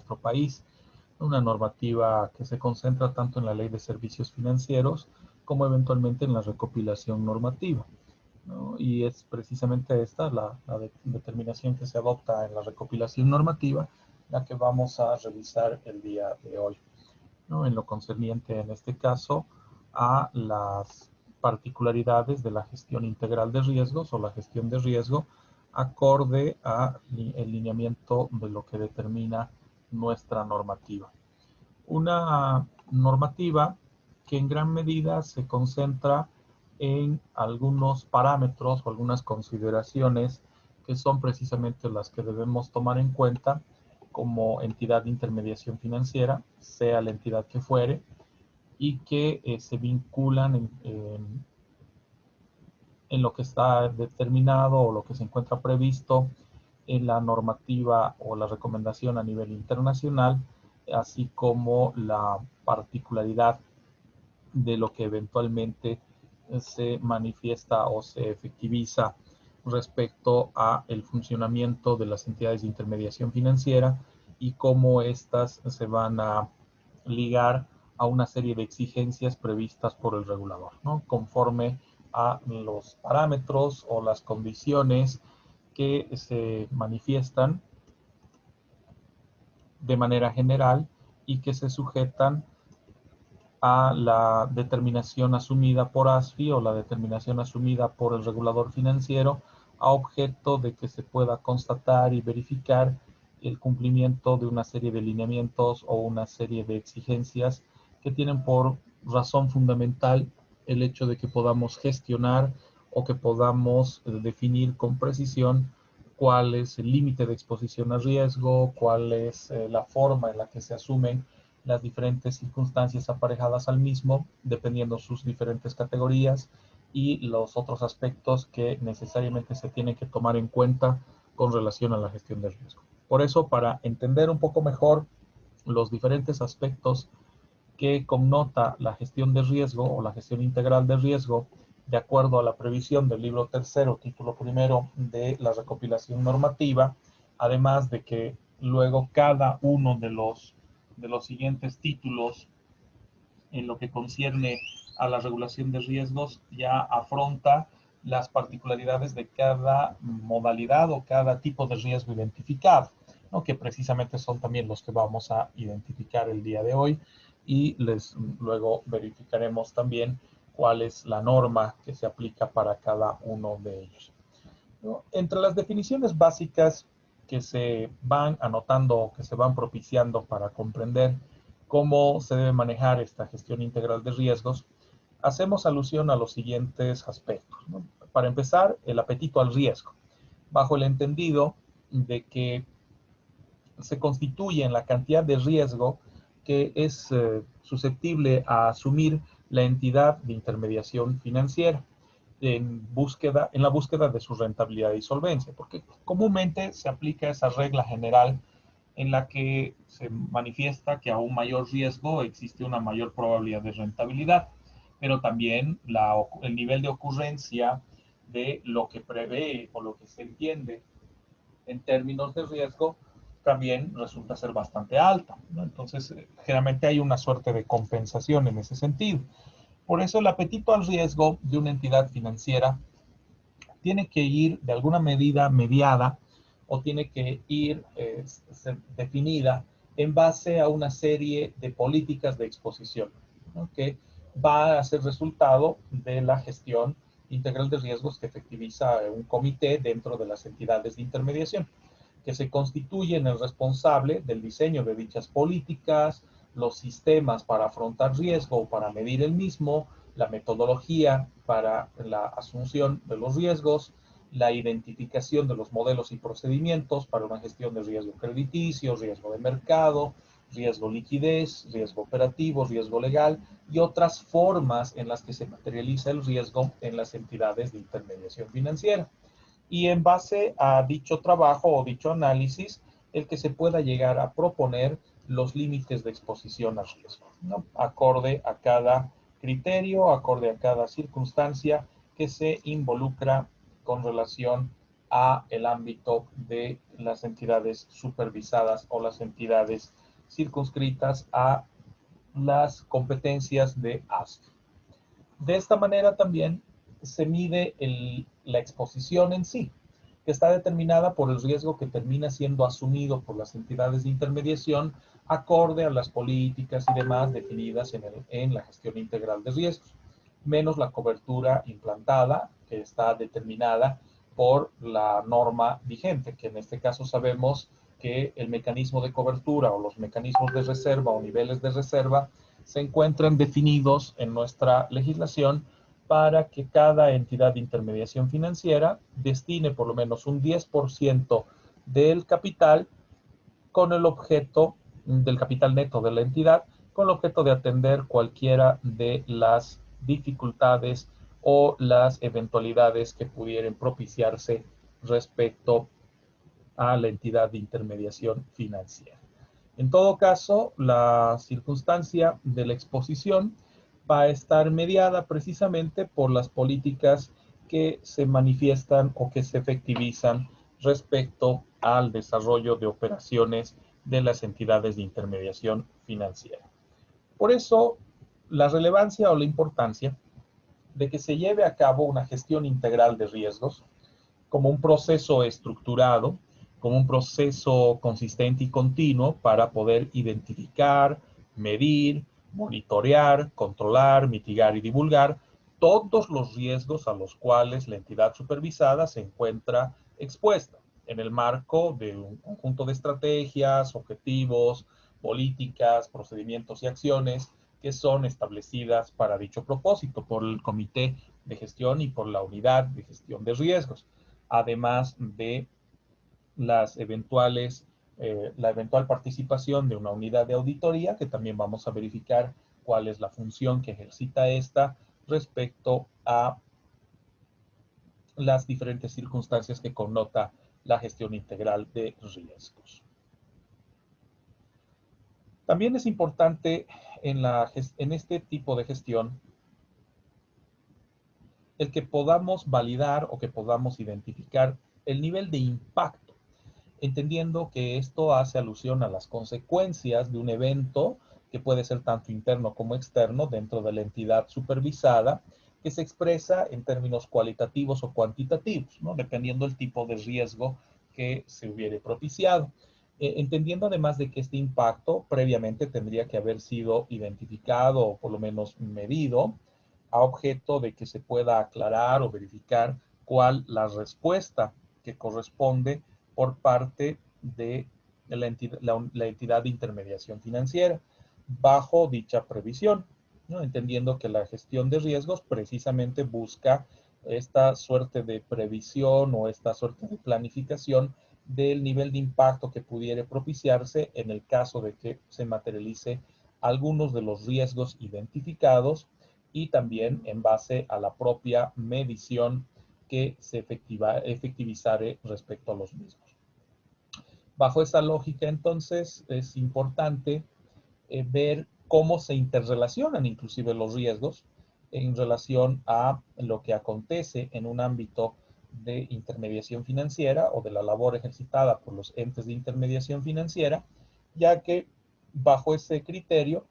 nuestro país. Una normativa que se concentra tanto en la Ley de Servicios Financieros como eventualmente en la recopilación normativa, ¿no? Y es precisamente esta la determinación que se adopta en la recopilación normativa la que vamos a revisar el día de hoy, ¿no? En lo concerniente, en este caso, a las particularidades de la gestión integral de riesgos o la gestión de riesgo acorde a el lineamiento de lo que determina nuestra normativa. Una normativa que en gran medida se concentra en algunos parámetros o algunas consideraciones que son precisamente las que debemos tomar en cuenta como entidad de intermediación financiera, sea la entidad que fuere, y que se vinculan en lo que está determinado o lo que se encuentra previsto en la normativa o la recomendación a nivel internacional, así como la particularidad de lo que eventualmente se manifiesta o se efectiviza respecto a el funcionamiento de las entidades de intermediación financiera y cómo éstas se van a ligar a una serie de exigencias previstas por el regulador, ¿no? Conforme a los parámetros o las condiciones que se manifiestan de manera general y que se sujetan a la determinación asumida por ASFI o la determinación asumida por el regulador financiero a objeto de que se pueda constatar y verificar el cumplimiento de una serie de lineamientos o una serie de exigencias que tienen por razón fundamental el hecho de que podamos gestionar o que podamos definir con precisión cuál es el límite de exposición a riesgo, cuál es la forma en la que se asumen las diferentes circunstancias aparejadas al mismo, dependiendo sus diferentes categorías y los otros aspectos que necesariamente se tienen que tomar en cuenta con relación a la gestión de riesgo. Por eso, para entender un poco mejor los diferentes aspectos que connota la gestión de riesgo o la gestión integral de riesgo, de acuerdo a la previsión del libro tercero, título primero de la recopilación normativa, además de que luego cada uno de los siguientes títulos en lo que concierne a la regulación de riesgos ya afronta las particularidades de cada modalidad o cada tipo de riesgo identificado, ¿no? Que precisamente son también los que vamos a identificar el día de hoy y luego verificaremos también cuál es la norma que se aplica para cada uno de ellos, ¿no? Entre las definiciones básicas que se van anotando, que se van propiciando para comprender cómo se debe manejar esta gestión integral de riesgos, hacemos alusión a los siguientes aspectos, ¿no? Para empezar, el apetito al riesgo, bajo el entendido de que se constituye en la cantidad de riesgo que es susceptible a asumir la entidad de intermediación financiera en la búsqueda de su rentabilidad y solvencia, porque comúnmente se aplica esa regla general en la que se manifiesta que a un mayor riesgo existe una mayor probabilidad de rentabilidad, pero también el nivel de ocurrencia de lo que prevé o lo que se entiende en términos de riesgo también resulta ser bastante alta, ¿no? Entonces, generalmente hay una suerte de compensación en ese sentido. Por eso el apetito al riesgo de una entidad financiera tiene que ir de alguna medida mediada o tiene que ir ser definida en base a una serie de políticas de exposición, ¿no? Que va a ser resultado de la gestión integral de riesgos que efectiviza un comité dentro de las entidades de intermediación, que se constituye en el responsable del diseño de dichas políticas, los sistemas para afrontar riesgo o para medir el mismo, la metodología para la asunción de los riesgos, la identificación de los modelos y procedimientos para una gestión de riesgo crediticio, riesgo de mercado, riesgo liquidez, riesgo operativo, riesgo legal y otras formas en las que se materializa el riesgo en las entidades de intermediación financiera. Y en base a dicho trabajo o dicho análisis, el que se pueda llegar a proponer los límites de exposición al riesgo, ¿no? Acorde a cada criterio, acorde a cada circunstancia que se involucra con relación a el ámbito de las entidades supervisadas o las entidades circunscritas a las competencias de ASFI. De esta manera también se mide la exposición en sí, que está determinada por el riesgo que termina siendo asumido por las entidades de intermediación acorde a las políticas y demás definidas en la gestión integral de riesgos, menos la cobertura implantada, que está determinada por la norma vigente, que en este caso sabemos que el mecanismo de cobertura o los mecanismos de reserva o niveles de reserva se encuentran definidos en nuestra legislación para que cada entidad de intermediación financiera destine por lo menos un 10% del capital con el objeto del capital neto de la entidad, con el objeto de atender cualquiera de las dificultades o las eventualidades que pudieran propiciarse respecto a la entidad de intermediación financiera. En todo caso, la circunstancia de la exposición va a estar mediada precisamente por las políticas que se manifiestan o que se efectivizan respecto al desarrollo de operaciones de las entidades de intermediación financiera. Por eso, la relevancia o la importancia de que se lleve a cabo una gestión integral de riesgos como un proceso estructurado, como un proceso consistente y continuo para poder identificar, medir, monitorear, controlar, mitigar y divulgar todos los riesgos a los cuales la entidad supervisada se encuentra expuesta en el marco de un conjunto de estrategias, objetivos, políticas, procedimientos y acciones que son establecidas para dicho propósito por el Comité de Gestión y por la Unidad de Gestión de Riesgos, además de las la eventual participación de una unidad de auditoría, que también vamos a verificar cuál es la función que ejercita esta respecto a las diferentes circunstancias que connota la gestión integral de riesgos. También es importante en este tipo de gestión el que podamos validar o que podamos identificar el nivel de impacto, entendiendo que esto hace alusión a las consecuencias de un evento que puede ser tanto interno como externo dentro de la entidad supervisada, que se expresa en términos cualitativos o cuantitativos, ¿no? Dependiendo del tipo de riesgo que se hubiere propiciado. Entendiendo además de que este impacto previamente tendría que haber sido identificado o por lo menos medido, a objeto de que se pueda aclarar o verificar cuál la respuesta que corresponde por parte de la entidad de intermediación financiera bajo dicha previsión, ¿no? Entendiendo que la gestión de riesgos precisamente busca esta suerte de previsión o esta suerte de planificación del nivel de impacto que pudiera propiciarse en el caso de que se materialice algunos de los riesgos identificados y también en base a la propia medición que se efectivizare respecto a los mismos. Bajo esa lógica, entonces, es importante ver cómo se interrelacionan inclusive los riesgos en relación a lo que acontece en un ámbito de intermediación financiera o de la labor ejercitada por los entes de intermediación financiera, ya que bajo ese criterio,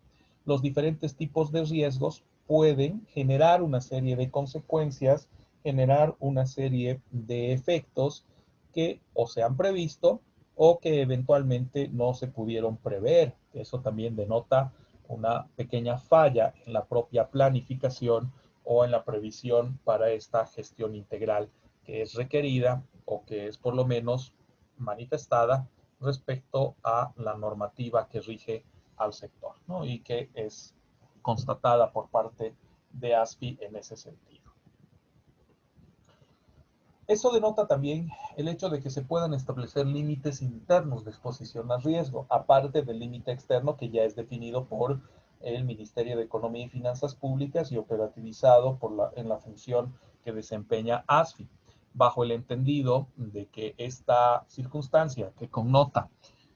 los diferentes tipos de riesgos pueden generar una serie de consecuencias, generar una serie de efectos que o se han previsto o que eventualmente no se pudieron prever. Eso también denota una pequeña falla en la propia planificación o en la previsión para esta gestión integral que es requerida o que es por lo menos manifestada respecto a la normativa que rige al sector, ¿no? Y que es constatada por parte de ASFI en ese sentido. Eso denota también el hecho de que se puedan establecer límites internos de exposición al riesgo, aparte del límite externo que ya es definido por el Ministerio de Economía y Finanzas Públicas y operativizado en la función que desempeña ASFI, bajo el entendido de que esta circunstancia que connota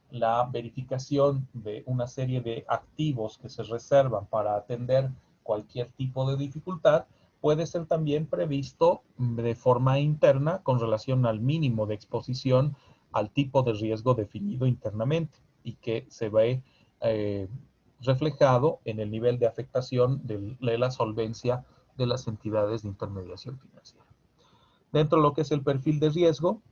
la verificación de una serie de activos que se reservan para atender cualquier tipo de dificultad, puede ser también previsto de forma interna con relación al mínimo de exposición al tipo de riesgo definido internamente y que se ve reflejado en el nivel de afectación de la solvencia de las entidades de intermediación financiera. Dentro de lo que es el perfil de riesgo,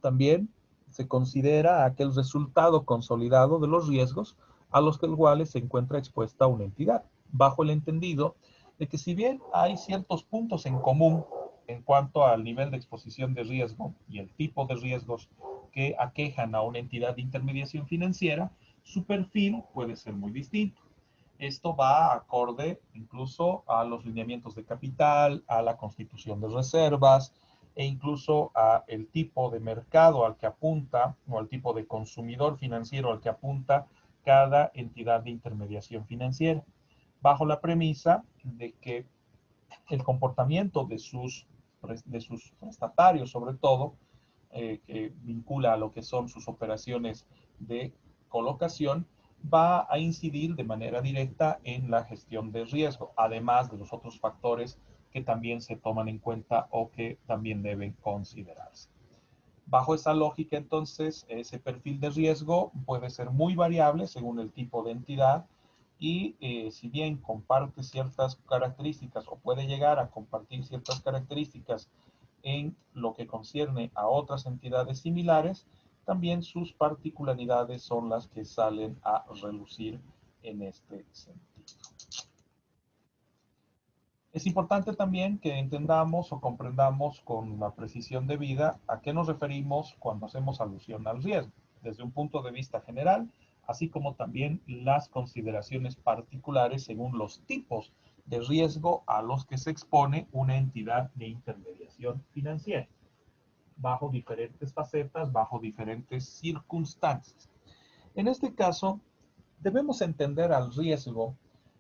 también se considera aquel resultado consolidado de los riesgos a los cuales se encuentra expuesta una entidad, bajo el entendido de que si bien hay ciertos puntos en común en cuanto al nivel de exposición de riesgo y el tipo de riesgos que aquejan a una entidad de intermediación financiera, su perfil puede ser muy distinto. Esto va acorde incluso a los lineamientos de capital, a la constitución de reservas e incluso a el tipo de mercado al que apunta o al tipo de consumidor financiero al que apunta cada entidad de intermediación financiera, bajo la premisa de que el comportamiento de sus prestatarios, sobre todo, que vincula a lo que son sus operaciones de colocación, va a incidir de manera directa en la gestión de riesgo, además de los otros factores que también se toman en cuenta o que también deben considerarse. Bajo esa lógica, entonces, ese perfil de riesgo puede ser muy variable según el tipo de entidad y si bien comparte ciertas características o puede llegar a compartir ciertas características en lo que concierne a otras entidades similares, también sus particularidades son las que salen a relucir en este sentido. Es importante también que entendamos o comprendamos con la precisión debida a qué nos referimos cuando hacemos alusión al riesgo, desde un punto de vista general, así como también las consideraciones particulares según los tipos de riesgo a los que se expone una entidad de intermediación financiera, bajo diferentes facetas, bajo diferentes circunstancias. En este caso, debemos entender al riesgo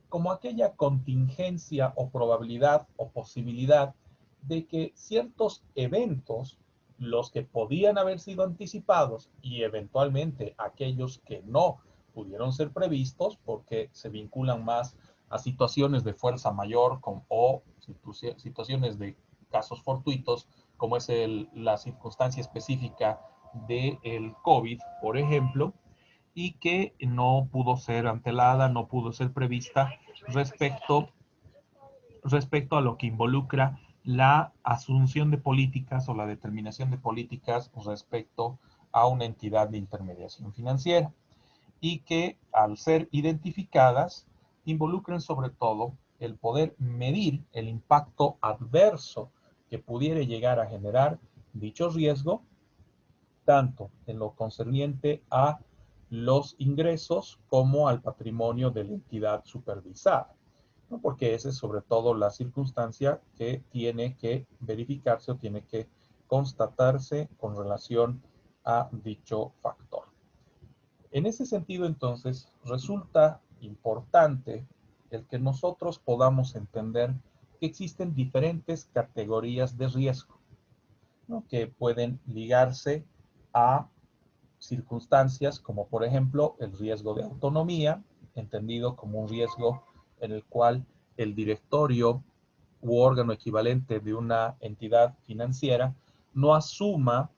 como aquella contingencia o probabilidad o posibilidad de que ciertos eventos, los que podían haber sido anticipados y eventualmente aquellos que no pudieron ser previstos porque se vinculan más a situaciones de fuerza mayor o situaciones de casos fortuitos, como es la circunstancia específica del COVID, por ejemplo, y que no pudo ser antelada, no pudo ser prevista respecto a lo que involucra la asunción de políticas o la determinación de políticas respecto a una entidad de intermediación financiera y que al ser identificadas involucran sobre todo el poder medir el impacto adverso que pudiera llegar a generar dicho riesgo, tanto en lo concerniente a los ingresos como al patrimonio de la entidad supervisada, ¿no? Porque esa es sobre todo la circunstancia que tiene que verificarse o tiene que constatarse con relación a dicho factor. En ese sentido, entonces, resulta importante el que nosotros podamos entender que existen diferentes categorías de riesgo, ¿no? Que pueden ligarse a circunstancias como por ejemplo el riesgo de autonomía, entendido como un riesgo en el cual el directorio u órgano equivalente de una entidad financiera no asuma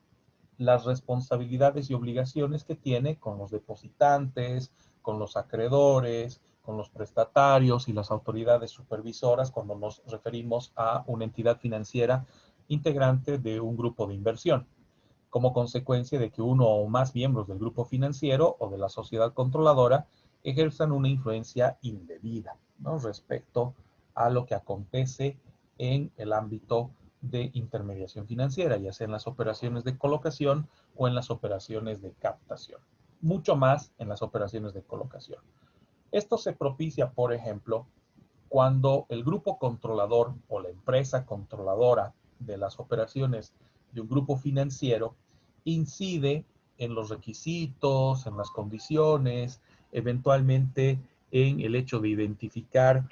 las responsabilidades y obligaciones que tiene con los depositantes, con los acreedores, con los prestatarios y las autoridades supervisoras cuando nos referimos a una entidad financiera integrante de un grupo de inversión, como consecuencia de que uno o más miembros del grupo financiero o de la sociedad controladora ejerzan una influencia indebida, ¿no? Respecto a lo que acontece en el ámbito de intermediación financiera, ya sea en las operaciones de colocación o en las operaciones de captación. Mucho más en las operaciones de colocación. Esto se propicia, por ejemplo, cuando el grupo controlador o la empresa controladora de las operaciones de un grupo financiero incide en los requisitos, en las condiciones, eventualmente en el hecho de identificar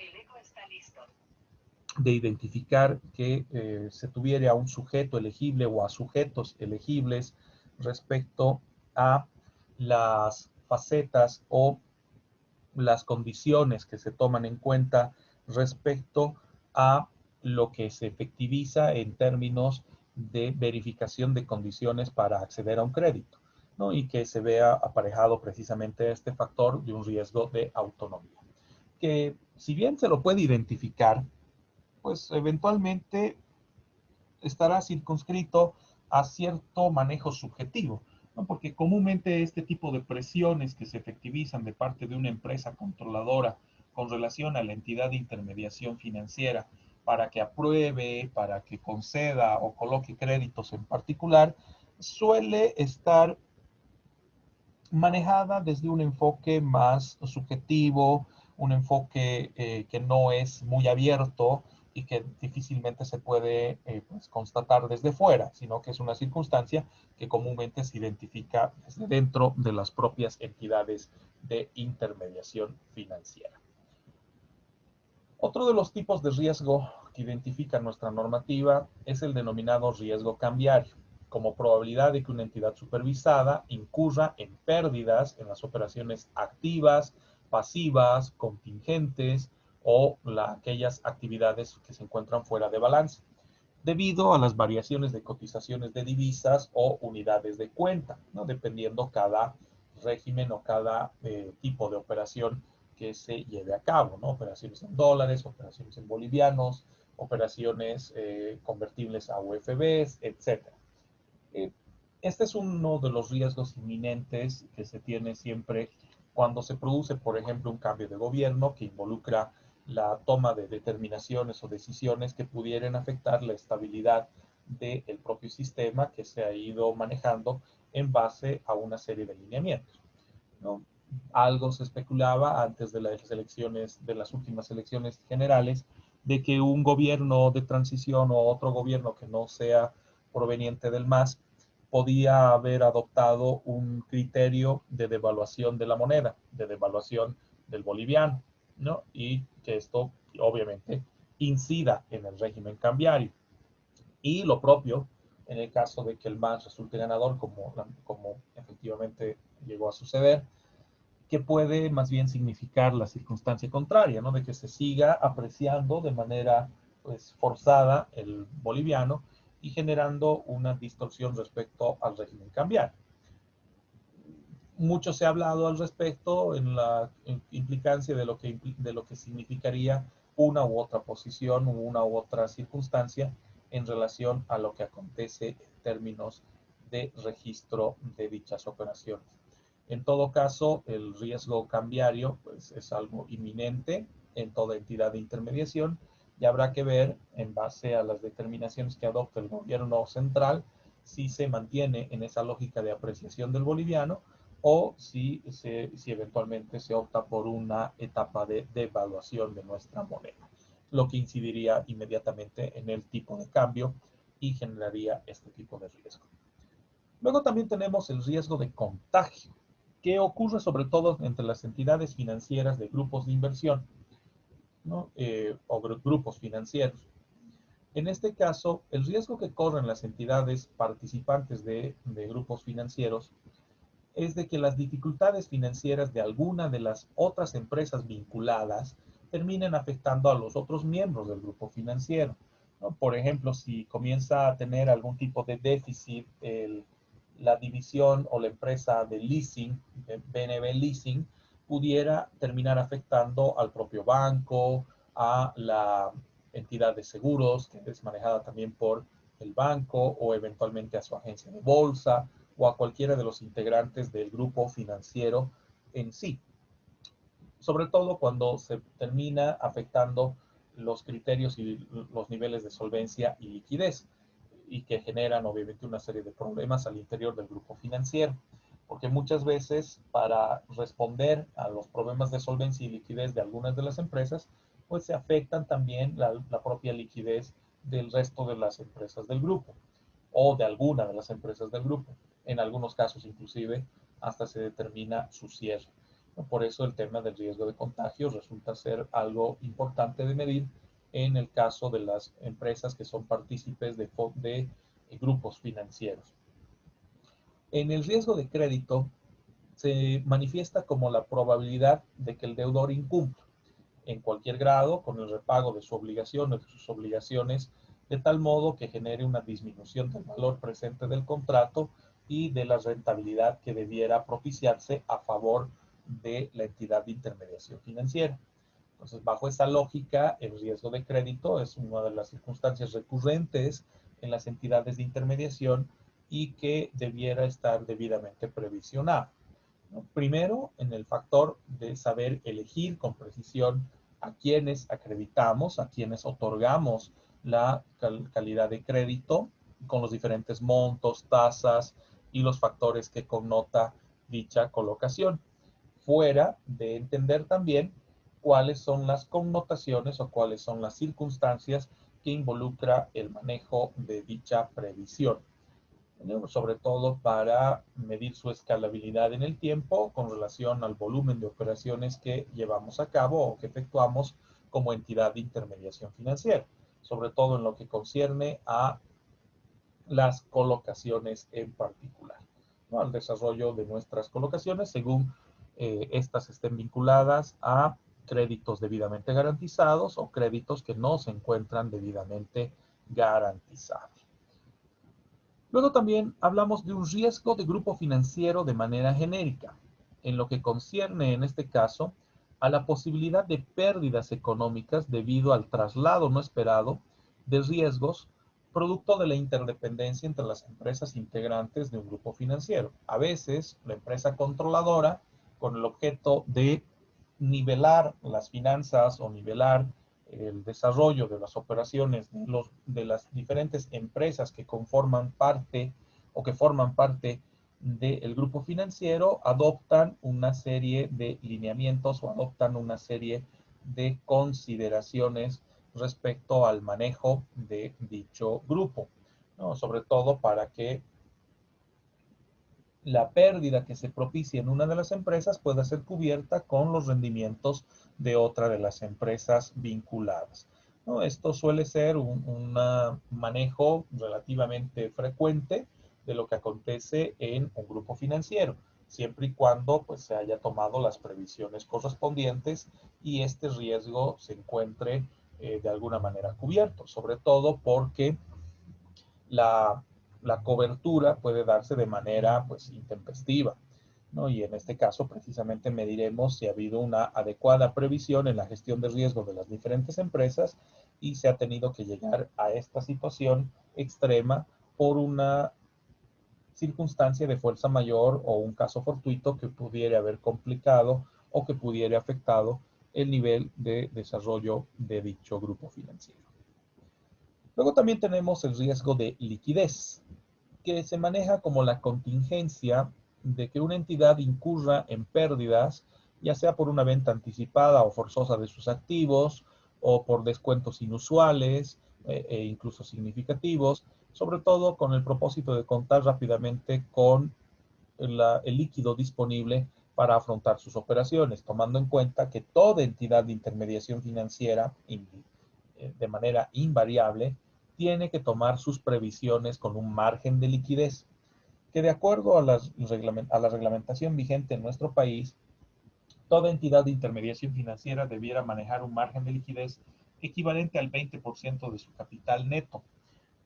que se tuviera a un sujeto elegible o a sujetos elegibles respecto a las facetas o las condiciones que se toman en cuenta respecto a lo que se efectiviza en términos de verificación de condiciones para acceder a un crédito, ¿no? Y que se vea aparejado precisamente este factor de un riesgo de autonomía. Que si bien se lo puede identificar, pues eventualmente estará circunscrito a cierto manejo subjetivo, ¿no? Porque comúnmente este tipo de presiones que se efectivizan de parte de una empresa controladora con relación a la entidad de intermediación financiera para que apruebe, para que conceda o coloque créditos en particular, suele estar manejada desde un enfoque más subjetivo, un enfoque que no es muy abierto y que difícilmente se puede pues, constatar desde fuera, sino que es una circunstancia que comúnmente se identifica desde dentro de las propias entidades de intermediación financiera. Otro de los tipos de riesgo que identifica nuestra normativa es el denominado riesgo cambiario, como probabilidad de que una entidad supervisada incurra en pérdidas en las operaciones activas, pasivas, contingentes o aquellas actividades que se encuentran fuera de balance, debido a las variaciones de cotizaciones de divisas o unidades de cuenta, ¿no? Dependiendo cada régimen o cada tipo de operación que se lleve a cabo, ¿no? Operaciones en dólares, operaciones en bolivianos, operaciones convertibles a UFBs, etcétera. Eh, este es uno de los riesgos inminentes que se tiene siempre cuando se produce, por ejemplo, un cambio de gobierno que involucra la toma de determinaciones o decisiones que pudieran afectar la estabilidad del propio sistema que se ha ido manejando en base a una serie de lineamientos, ¿no? Algo se especulaba antes de las elecciones, de las últimas elecciones generales, de que un gobierno de transición o otro gobierno que no sea proveniente del MAS podía haber adoptado un criterio de devaluación de la moneda, de devaluación del boliviano, ¿no? Y que esto obviamente incida en el régimen cambiario. Y lo propio en el caso de que el MAS resulte ganador, como efectivamente llegó a suceder, que puede más bien significar la circunstancia contraria, ¿no? De que se siga apreciando de manera pues, forzada el boliviano y generando una distorsión respecto al régimen cambiario. Mucho se ha hablado al respecto en la implicancia de lo que significaría una u otra posición u una u otra circunstancia en relación a lo que acontece en términos de registro de dichas operaciones. En todo caso, el riesgo cambiario pues, es algo inminente en toda entidad de intermediación y habrá que ver, en base a las determinaciones que adopta el gobierno central, si se mantiene en esa lógica de apreciación del boliviano o si eventualmente se opta por una etapa de devaluación de nuestra moneda, lo que incidiría inmediatamente en el tipo de cambio y generaría este tipo de riesgo. Luego también tenemos el riesgo de contagio, que ocurre sobre todo entre las entidades financieras de grupos de inversión, ¿no? O grupos financieros. En este caso, el riesgo que corren las entidades participantes de grupos financieros es de que las dificultades financieras de alguna de las otras empresas vinculadas terminen afectando a los otros miembros del grupo financiero, ¿no? Por ejemplo, si comienza a tener algún tipo de déficit la división o la empresa de leasing, BNB Leasing, pudiera terminar afectando al propio banco, a la entidad de seguros, que es manejada también por el banco, o eventualmente a su agencia de bolsa, o a cualquiera de los integrantes del grupo financiero en sí. Sobre todo cuando se termina afectando los criterios y los niveles de solvencia y liquidez y que generan obviamente una serie de problemas al interior del grupo financiero. Porque muchas veces para responder a los problemas de solvencia y liquidez de algunas de las empresas, pues se afectan también la propia liquidez del resto de las empresas del grupo o de alguna de las empresas del grupo. En algunos casos inclusive hasta se determina su cierre. Por eso el tema del riesgo de contagio resulta ser algo importante de medir en el caso de las empresas que son partícipes de grupos financieros. En el riesgo de crédito se manifiesta como la probabilidad de que el deudor incumpla. en cualquier grado con el repago de su obligación o de sus obligaciones, de tal modo que genere una disminución del valor presente del contrato y de la rentabilidad que debiera propiciarse a favor de la entidad de intermediación financiera. Entonces, bajo esta lógica, el riesgo de crédito es una de las circunstancias recurrentes en las entidades de intermediación y que debiera estar debidamente previsionado, ¿no? Primero, en el factor de saber elegir con precisión a quienes acreditamos, a quienes otorgamos la calidad de crédito con los diferentes montos, tasas y los factores que connota dicha colocación, fuera de entender también cuáles son las connotaciones o cuáles son las circunstancias que involucra el manejo de dicha previsión, ¿no? Sobre todo para medir su escalabilidad en el tiempo con relación al volumen de operaciones que llevamos a cabo o que efectuamos como entidad de intermediación financiera, sobre todo en lo que concierne a las colocaciones en particular, ¿no? Al desarrollo de nuestras colocaciones según estas estén vinculadas a créditos debidamente garantizados o créditos que no se encuentran debidamente garantizados. Luego también hablamos de un riesgo de grupo financiero de manera genérica, en lo que concierne en este caso a la posibilidad de pérdidas económicas debido al traslado no esperado de riesgos producto de la interdependencia entre las empresas integrantes de un grupo financiero. A veces, la empresa controladora, con el objeto de nivelar las finanzas o nivelar el desarrollo de las operaciones de las diferentes empresas que conforman parte o que forman parte del grupo financiero, adoptan una serie de lineamientos o adoptan una serie de consideraciones respecto al manejo de dicho grupo, ¿no? Sobre todo para que la pérdida que se propicie en una de las empresas pueda ser cubierta con los rendimientos de otra de las empresas vinculadas, ¿no? Esto suele ser un manejo relativamente frecuente de lo que acontece en un grupo financiero, siempre y cuando pues, se haya tomado las previsiones correspondientes y este riesgo se encuentre de alguna manera cubierto, sobre todo porque la, la cobertura puede darse de manera pues intempestiva, ¿no? Y en este caso precisamente mediremos si ha habido una adecuada previsión en la gestión de riesgo de las diferentes empresas y se ha tenido que llegar a esta situación extrema por una circunstancia de fuerza mayor o un caso fortuito que pudiera haber complicado o que pudiera afectado el nivel de desarrollo de dicho grupo financiero. Luego también tenemos el riesgo de liquidez, que se maneja como la contingencia de que una entidad incurra en pérdidas, ya sea por una venta anticipada o forzosa de sus activos, o por descuentos inusuales e incluso significativos, sobre todo con el propósito de contar rápidamente con el líquido disponible para afrontar sus operaciones, tomando en cuenta que toda entidad de intermediación financiera, de manera invariable, tiene que tomar sus previsiones con un margen de liquidez, que de acuerdo a la reglamentación vigente en nuestro país, toda entidad de intermediación financiera debiera manejar un margen de liquidez equivalente al 20% de su capital neto,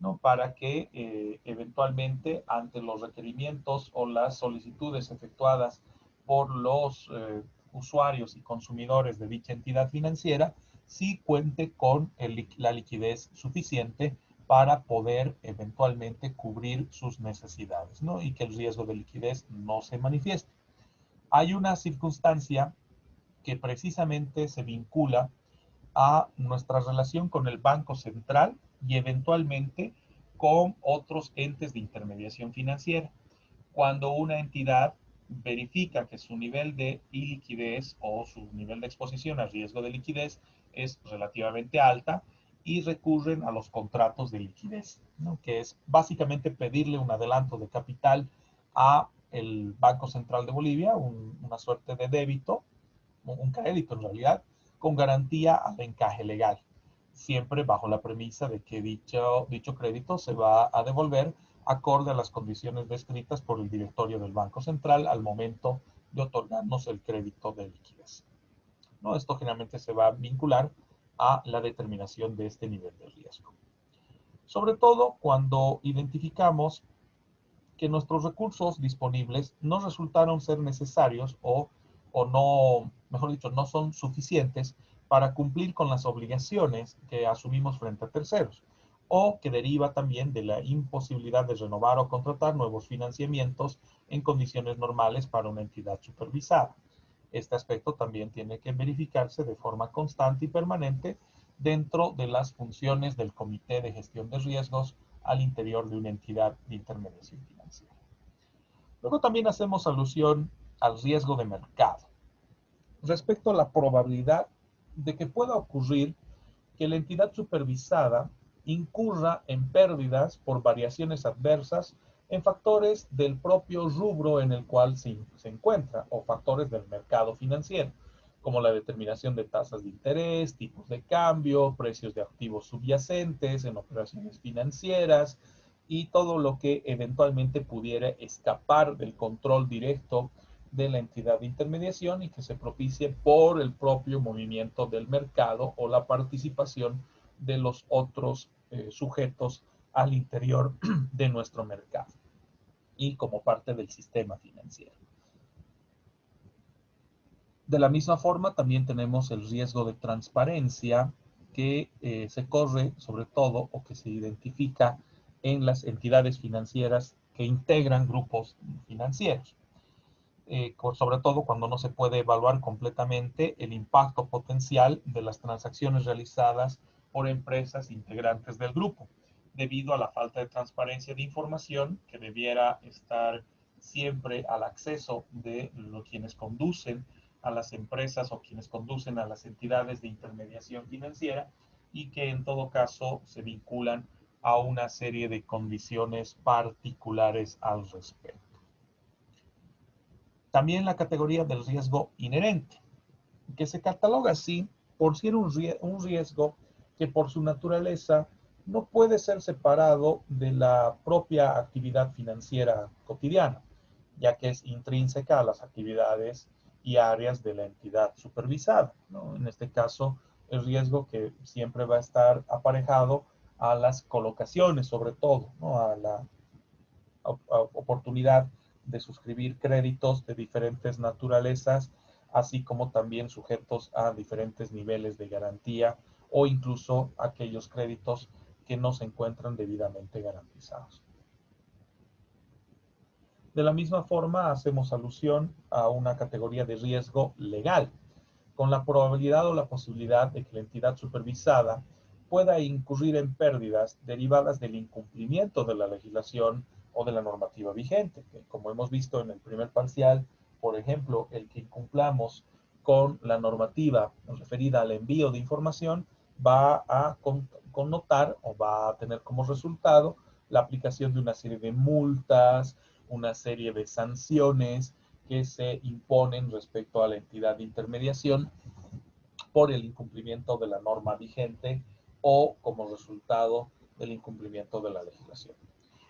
¿no? Para que eventualmente ante los requerimientos o las solicitudes efectuadas por los usuarios y consumidores de dicha entidad financiera, sí cuente con la liquidez suficiente para poder eventualmente cubrir sus necesidades, ¿no? Y que el riesgo de liquidez no se manifieste. Hay una circunstancia que precisamente se vincula a nuestra relación con el Banco Central y eventualmente con otros entes de intermediación financiera. Cuando una entidad verifica que su nivel de iliquidez o su nivel de exposición al riesgo de liquidez es relativamente alta y recurren a los contratos de liquidez, ¿no? Que es básicamente pedirle un adelanto de capital a el Banco Central de Bolivia, una suerte de débito, un crédito en realidad, con garantía al encaje legal, siempre bajo la premisa de que dicho crédito se va a devolver acorde a las condiciones descritas por el directorio del Banco Central al momento de otorgarnos el crédito de liquidez. ¿no? Esto generalmente se va a vincular a la determinación de este nivel de riesgo. Sobre todo cuando identificamos que nuestros recursos disponibles no resultaron ser necesarios o no, mejor dicho, no son suficientes para cumplir con las obligaciones que asumimos frente a terceros, o que deriva también de la imposibilidad de renovar o contratar nuevos financiamientos en condiciones normales para una entidad supervisada. Este aspecto también tiene que verificarse de forma constante y permanente dentro de las funciones del Comité de Gestión de Riesgos al interior de una entidad de intermediación financiera. Luego también hacemos alusión al riesgo de mercado, respecto a la probabilidad de que pueda ocurrir que la entidad supervisada incurra en pérdidas por variaciones adversas en factores del propio rubro en el cual se encuentra o factores del mercado financiero, como la determinación de tasas de interés, tipos de cambio, precios de activos subyacentes en operaciones financieras y todo lo que eventualmente pudiera escapar del control directo de la entidad de intermediación y que se propicie por el propio movimiento del mercado o la participación de los otros sujetos al interior de nuestro mercado y como parte del sistema financiero. De la misma forma, también tenemos el riesgo de transparencia que se corre sobre todo o que se identifica en las entidades financieras que integran grupos financieros. Sobre todo cuando no se puede evaluar completamente el impacto potencial de las transacciones realizadas por empresas integrantes del grupo, debido a la falta de transparencia de información que debiera estar siempre al acceso de quienes conducen a las empresas o quienes conducen a las entidades de intermediación financiera y que en todo caso se vinculan a una serie de condiciones particulares al respecto. También la categoría del riesgo inherente, que se cataloga así por ser un riesgo que por su naturaleza no puede ser separado de la propia actividad financiera cotidiana, ya que es intrínseca a las actividades y áreas de la entidad supervisada, ¿no? En este caso, el riesgo que siempre va a estar aparejado a las colocaciones, sobre todo, ¿no? A la oportunidad de suscribir créditos de diferentes naturalezas, así como también sujetos a diferentes niveles de garantía o incluso aquellos créditos que no se encuentran debidamente garantizados. De la misma forma, hacemos alusión a una categoría de riesgo legal, con la probabilidad o la posibilidad de que la entidad supervisada pueda incurrir en pérdidas derivadas del incumplimiento de la legislación o de la normativa vigente, que como hemos visto en el primer parcial, por ejemplo, el que incumplamos con la normativa referida al envío de información va a connotar o va a tener como resultado la aplicación de una serie de multas, una serie de sanciones que se imponen respecto a la entidad de intermediación por el incumplimiento de la norma vigente o como resultado del incumplimiento de la legislación.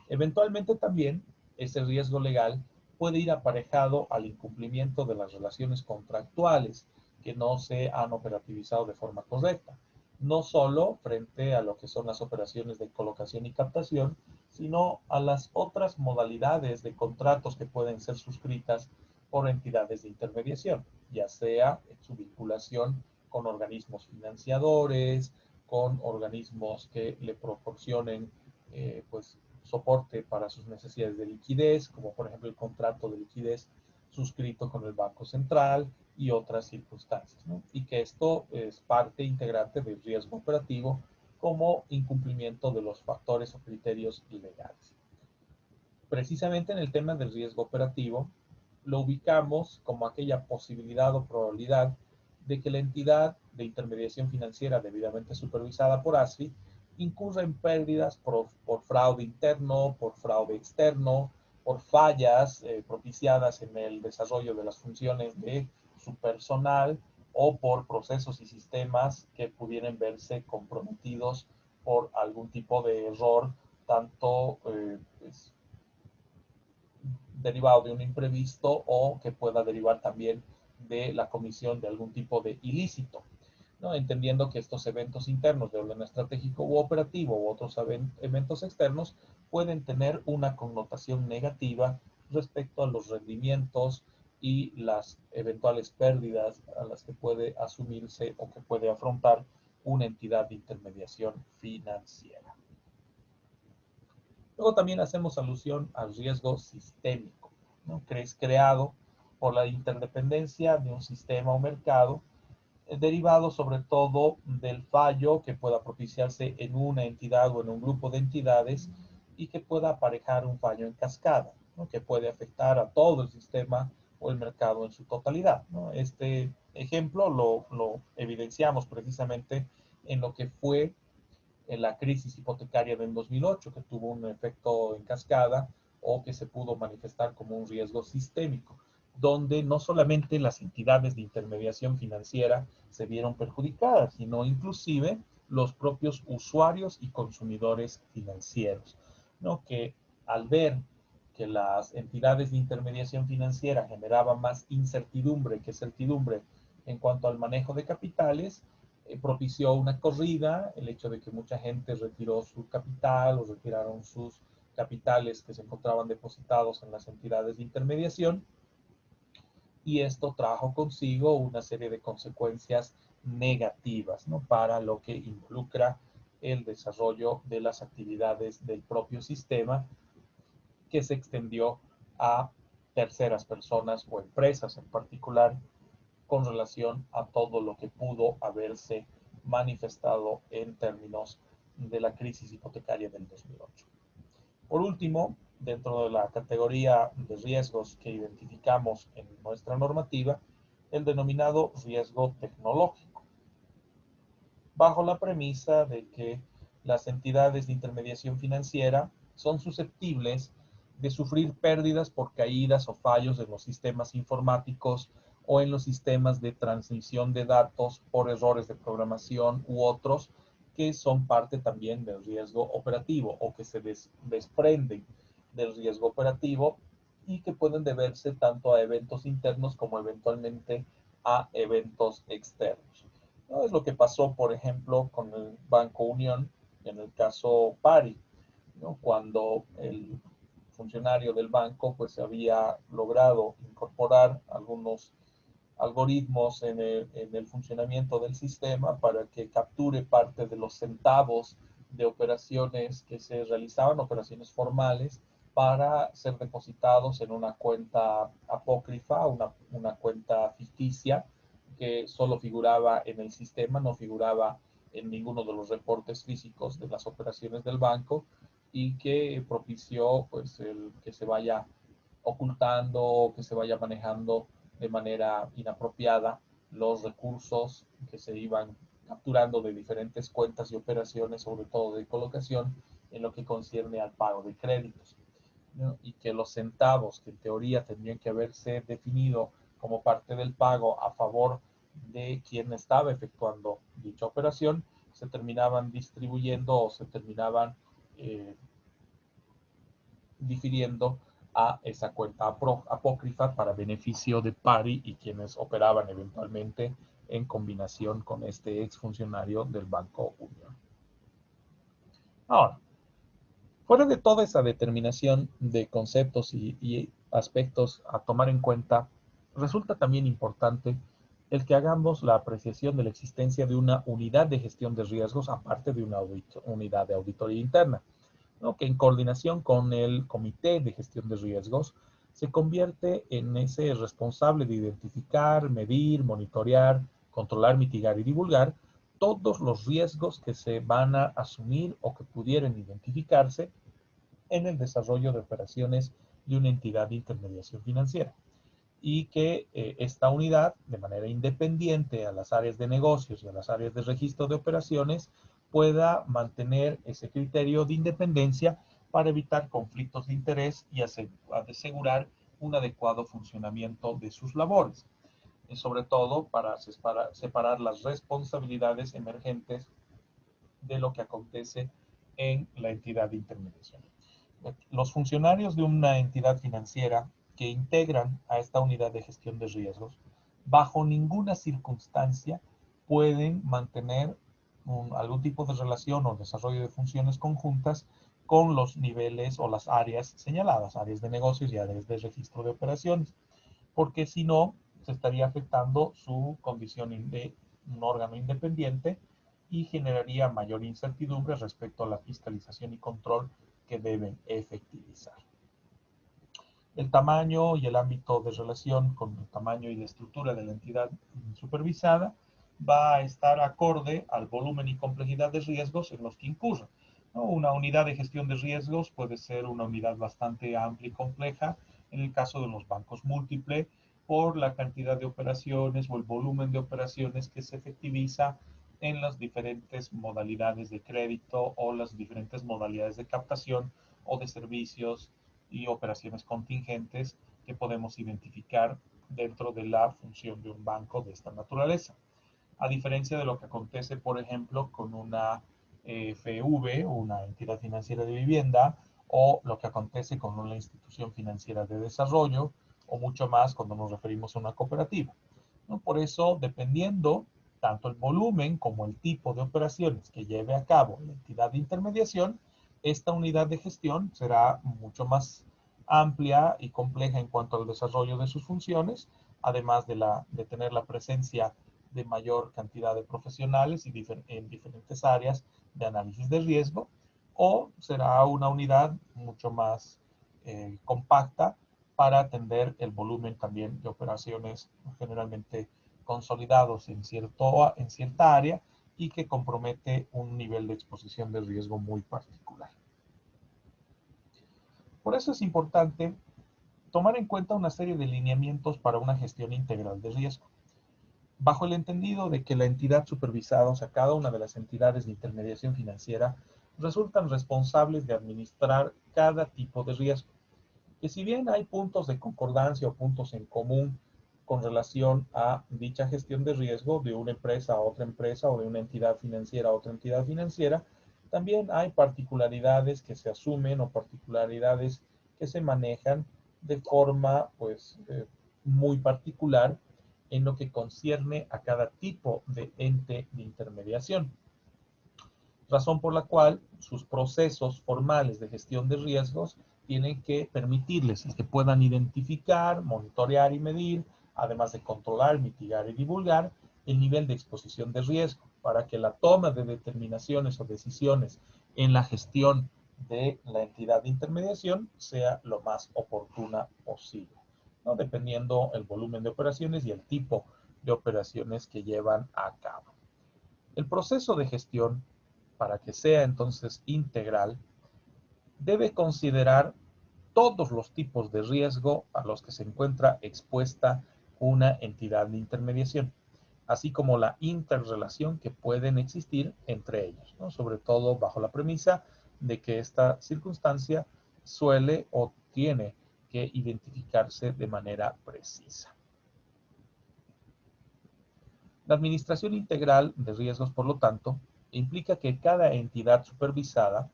Eventualmente también ese riesgo legal puede ir aparejado al incumplimiento de las relaciones contractuales que no se han operativizado de forma correcta, no solo frente a lo que son las operaciones de colocación y captación, sino a las otras modalidades de contratos que pueden ser suscritas por entidades de intermediación, ya sea en su vinculación con organismos financiadores, con organismos que le proporcionen pues soporte para sus necesidades de liquidez, como por ejemplo el contrato de liquidez suscrito con el Banco Central y otras circunstancias, ¿no? Y que esto es parte integrante del riesgo operativo como incumplimiento de los factores o criterios legales. Precisamente en el tema del riesgo operativo, lo ubicamos como aquella posibilidad o probabilidad de que la entidad de intermediación financiera debidamente supervisada por ASFI incurra en pérdidas por fraude interno, por fraude externo, por fallas propiciadas en el desarrollo de las funciones de su personal o por procesos y sistemas que pudieran verse comprometidos por algún tipo de error, tanto pues, derivado de un imprevisto o que pueda derivar también de la comisión de algún tipo de ilícito, ¿no? Entendiendo que estos eventos internos de orden estratégico u operativo u otros eventos externos pueden tener una connotación negativa respecto a los rendimientos y las eventuales pérdidas a las que puede asumirse o que puede afrontar una entidad de intermediación financiera. Luego también hacemos alusión al riesgo sistémico, ¿no? Que es creado por la interdependencia de un sistema o mercado, derivado sobre todo del fallo que pueda propiciarse en una entidad o en un grupo de entidades y que pueda aparejar un fallo en cascada, ¿no? Que puede afectar a todo el sistema o el mercado en su totalidad, ¿no? Este ejemplo lo evidenciamos precisamente en lo que fue en la crisis hipotecaria del 2008, que tuvo un efecto en cascada o que se pudo manifestar como un riesgo sistémico, donde no solamente las entidades de intermediación financiera se vieron perjudicadas, sino inclusive los propios usuarios y consumidores financieros, ¿no? Que al ver que las entidades de intermediación financiera generaban más incertidumbre que certidumbre en cuanto al manejo de capitales, propició una corrida, el hecho de que mucha gente retiró su capital o retiraron sus capitales que se encontraban depositados en las entidades de intermediación, y esto trajo consigo una serie de consecuencias negativas, ¿no? Para lo que involucra el desarrollo de las actividades del propio sistema, que se extendió a terceras personas o empresas en particular con relación a todo lo que pudo haberse manifestado en términos de la crisis hipotecaria del 2008. Por último, dentro de la categoría de riesgos que identificamos en nuestra normativa, el denominado riesgo tecnológico, bajo la premisa de que las entidades de intermediación financiera son susceptibles de sufrir pérdidas por caídas o fallos en los sistemas informáticos o en los sistemas de transmisión de datos por errores de programación u otros que son parte también del riesgo operativo o que se desprenden del riesgo operativo y que pueden deberse tanto a eventos internos como eventualmente a eventos externos. ¿No? Es lo que pasó, por ejemplo, con el Banco Unión en el caso Pari, ¿no? Cuando el funcionario del banco pues había logrado incorporar algunos algoritmos en el funcionamiento del sistema para que capture parte de los centavos de operaciones que se realizaban, operaciones formales, para ser depositados en una cuenta apócrifa, una cuenta ficticia, que solo figuraba en el sistema, no figuraba en ninguno de los reportes físicos de las operaciones del banco, y que propició pues el que se vaya ocultando, que se vaya manejando de manera inapropiada los recursos que se iban capturando de diferentes cuentas y operaciones, sobre todo de colocación, en lo que concierne al pago de créditos, ¿no? Y que los centavos que en teoría tendrían que haberse definido como parte del pago a favor de quien estaba efectuando dicha operación, se terminaban distribuyendo o se terminaban eh, difiriendo a esa cuenta apócrifa para beneficio de Pari y quienes operaban eventualmente en combinación con este exfuncionario del Banco Unión. Ahora, fuera de toda esa determinación de conceptos y aspectos a tomar en cuenta, resulta también importante el que hagamos la apreciación de la existencia de una unidad de gestión de riesgos aparte de una unidad de auditoría interna, ¿no? Que en coordinación con el Comité de Gestión de Riesgos se convierte en ese responsable de identificar, medir, monitorear, controlar, mitigar y divulgar todos los riesgos que se van a asumir o que pudieran identificarse en el desarrollo de operaciones de una entidad de intermediación financiera, y que esta unidad, de manera independiente a las áreas de negocios y a las áreas de registro de operaciones, pueda mantener ese criterio de independencia para evitar conflictos de interés y asegurar un adecuado funcionamiento de sus labores, y sobre todo para separar las responsabilidades emergentes de lo que acontece en la entidad de intermediación. Los funcionarios de una entidad financiera que integran a esta unidad de gestión de riesgos bajo ninguna circunstancia pueden mantener algún tipo de relación o desarrollo de funciones conjuntas con los niveles o las áreas señaladas, áreas de negocios y áreas de registro de operaciones, porque si no, se estaría afectando su condición de un órgano independiente y generaría mayor incertidumbre respecto a la fiscalización y control que deben efectivizar. El tamaño y el ámbito de relación con el tamaño y la estructura de la entidad supervisada va a estar acorde al volumen y complejidad de riesgos en los que incurra, ¿no? Una unidad de gestión de riesgos puede ser una unidad bastante amplia y compleja en el caso de los bancos múltiples por la cantidad de operaciones o el volumen de operaciones que se efectiviza en las diferentes modalidades de crédito o las diferentes modalidades de captación o de servicios y operaciones contingentes que podemos identificar dentro de la función de un banco de esta naturaleza. A diferencia de lo que acontece, por ejemplo, con una FV, una entidad financiera de vivienda, o lo que acontece con una institución financiera de desarrollo, o mucho más cuando nos referimos a una cooperativa, ¿no? Por eso, dependiendo tanto el volumen como el tipo de operaciones que lleve a cabo la entidad de intermediación, esta unidad de gestión será mucho más amplia y compleja en cuanto al desarrollo de sus funciones, además de tener la presencia de mayor cantidad de profesionales y en diferentes áreas de análisis de riesgo, o será una unidad mucho más compacta para atender el volumen también de operaciones generalmente consolidados en cierta área y que compromete un nivel de exposición de riesgo muy particular. Por eso es importante tomar en cuenta una serie de lineamientos para una gestión integral de riesgo, bajo el entendido de que la entidad supervisada, o sea, cada una de las entidades de intermediación financiera, resultan responsables de administrar cada tipo de riesgo, que si bien hay puntos de concordancia o puntos en común con relación a dicha gestión de riesgo de una empresa a otra empresa o de una entidad financiera a otra entidad financiera, también hay particularidades que se asumen o particularidades que se manejan de forma pues muy particular en lo que concierne a cada tipo de ente de intermediación, razón por la cual sus procesos formales de gestión de riesgos tienen que permitirles que puedan identificar, monitorear y medir, además de controlar, mitigar y divulgar el nivel de exposición de riesgo, para que la toma de determinaciones o decisiones en la gestión de la entidad de intermediación sea lo más oportuna posible, ¿no? Dependiendo el volumen de operaciones y el tipo de operaciones que llevan a cabo. El proceso de gestión, para que sea entonces integral, debe considerar todos los tipos de riesgo a los que se encuentra expuesta una entidad de intermediación, así como la interrelación que pueden existir entre ellos, ¿no? Sobre todo bajo la premisa de que esta circunstancia suele o tiene que identificarse de manera precisa. La administración integral de riesgos, por lo tanto, implica que cada entidad supervisada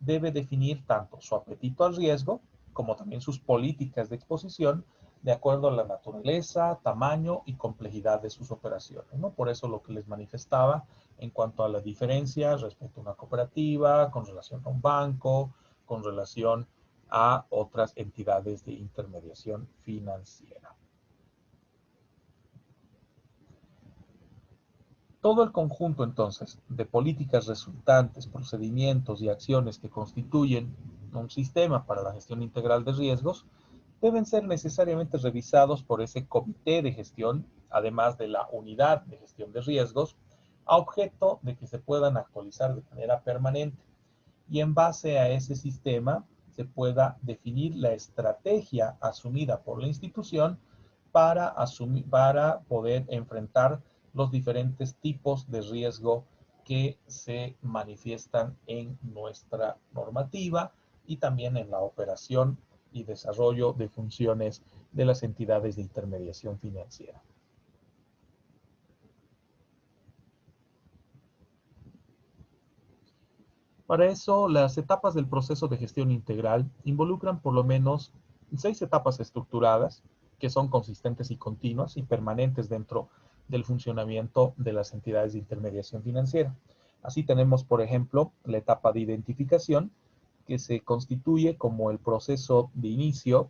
debe definir tanto su apetito al riesgo como también sus políticas de exposición de acuerdo a la naturaleza, tamaño y complejidad de sus operaciones, ¿no? Por eso lo que les manifestaba en cuanto a la diferencia respecto a una cooperativa, con relación a un banco, con relación a otras entidades de intermediación financiera. Todo el conjunto, entonces, de políticas resultantes, procedimientos y acciones que constituyen un sistema para la gestión integral de riesgos deben ser necesariamente revisados por ese comité de gestión, además de la unidad de gestión de riesgos, a objeto de que se puedan actualizar de manera permanente. Y en base a ese sistema se pueda definir la estrategia asumida por la institución para poder enfrentar los diferentes tipos de riesgo que se manifiestan en nuestra normativa y también en la operación y desarrollo de funciones de las entidades de intermediación financiera. Para eso, las etapas del proceso de gestión integral involucran por lo menos 6 etapas estructuradas que son consistentes y continuas y permanentes dentro del funcionamiento de las entidades de intermediación financiera. Así tenemos, por ejemplo, la etapa de identificación, que se constituye como el proceso de inicio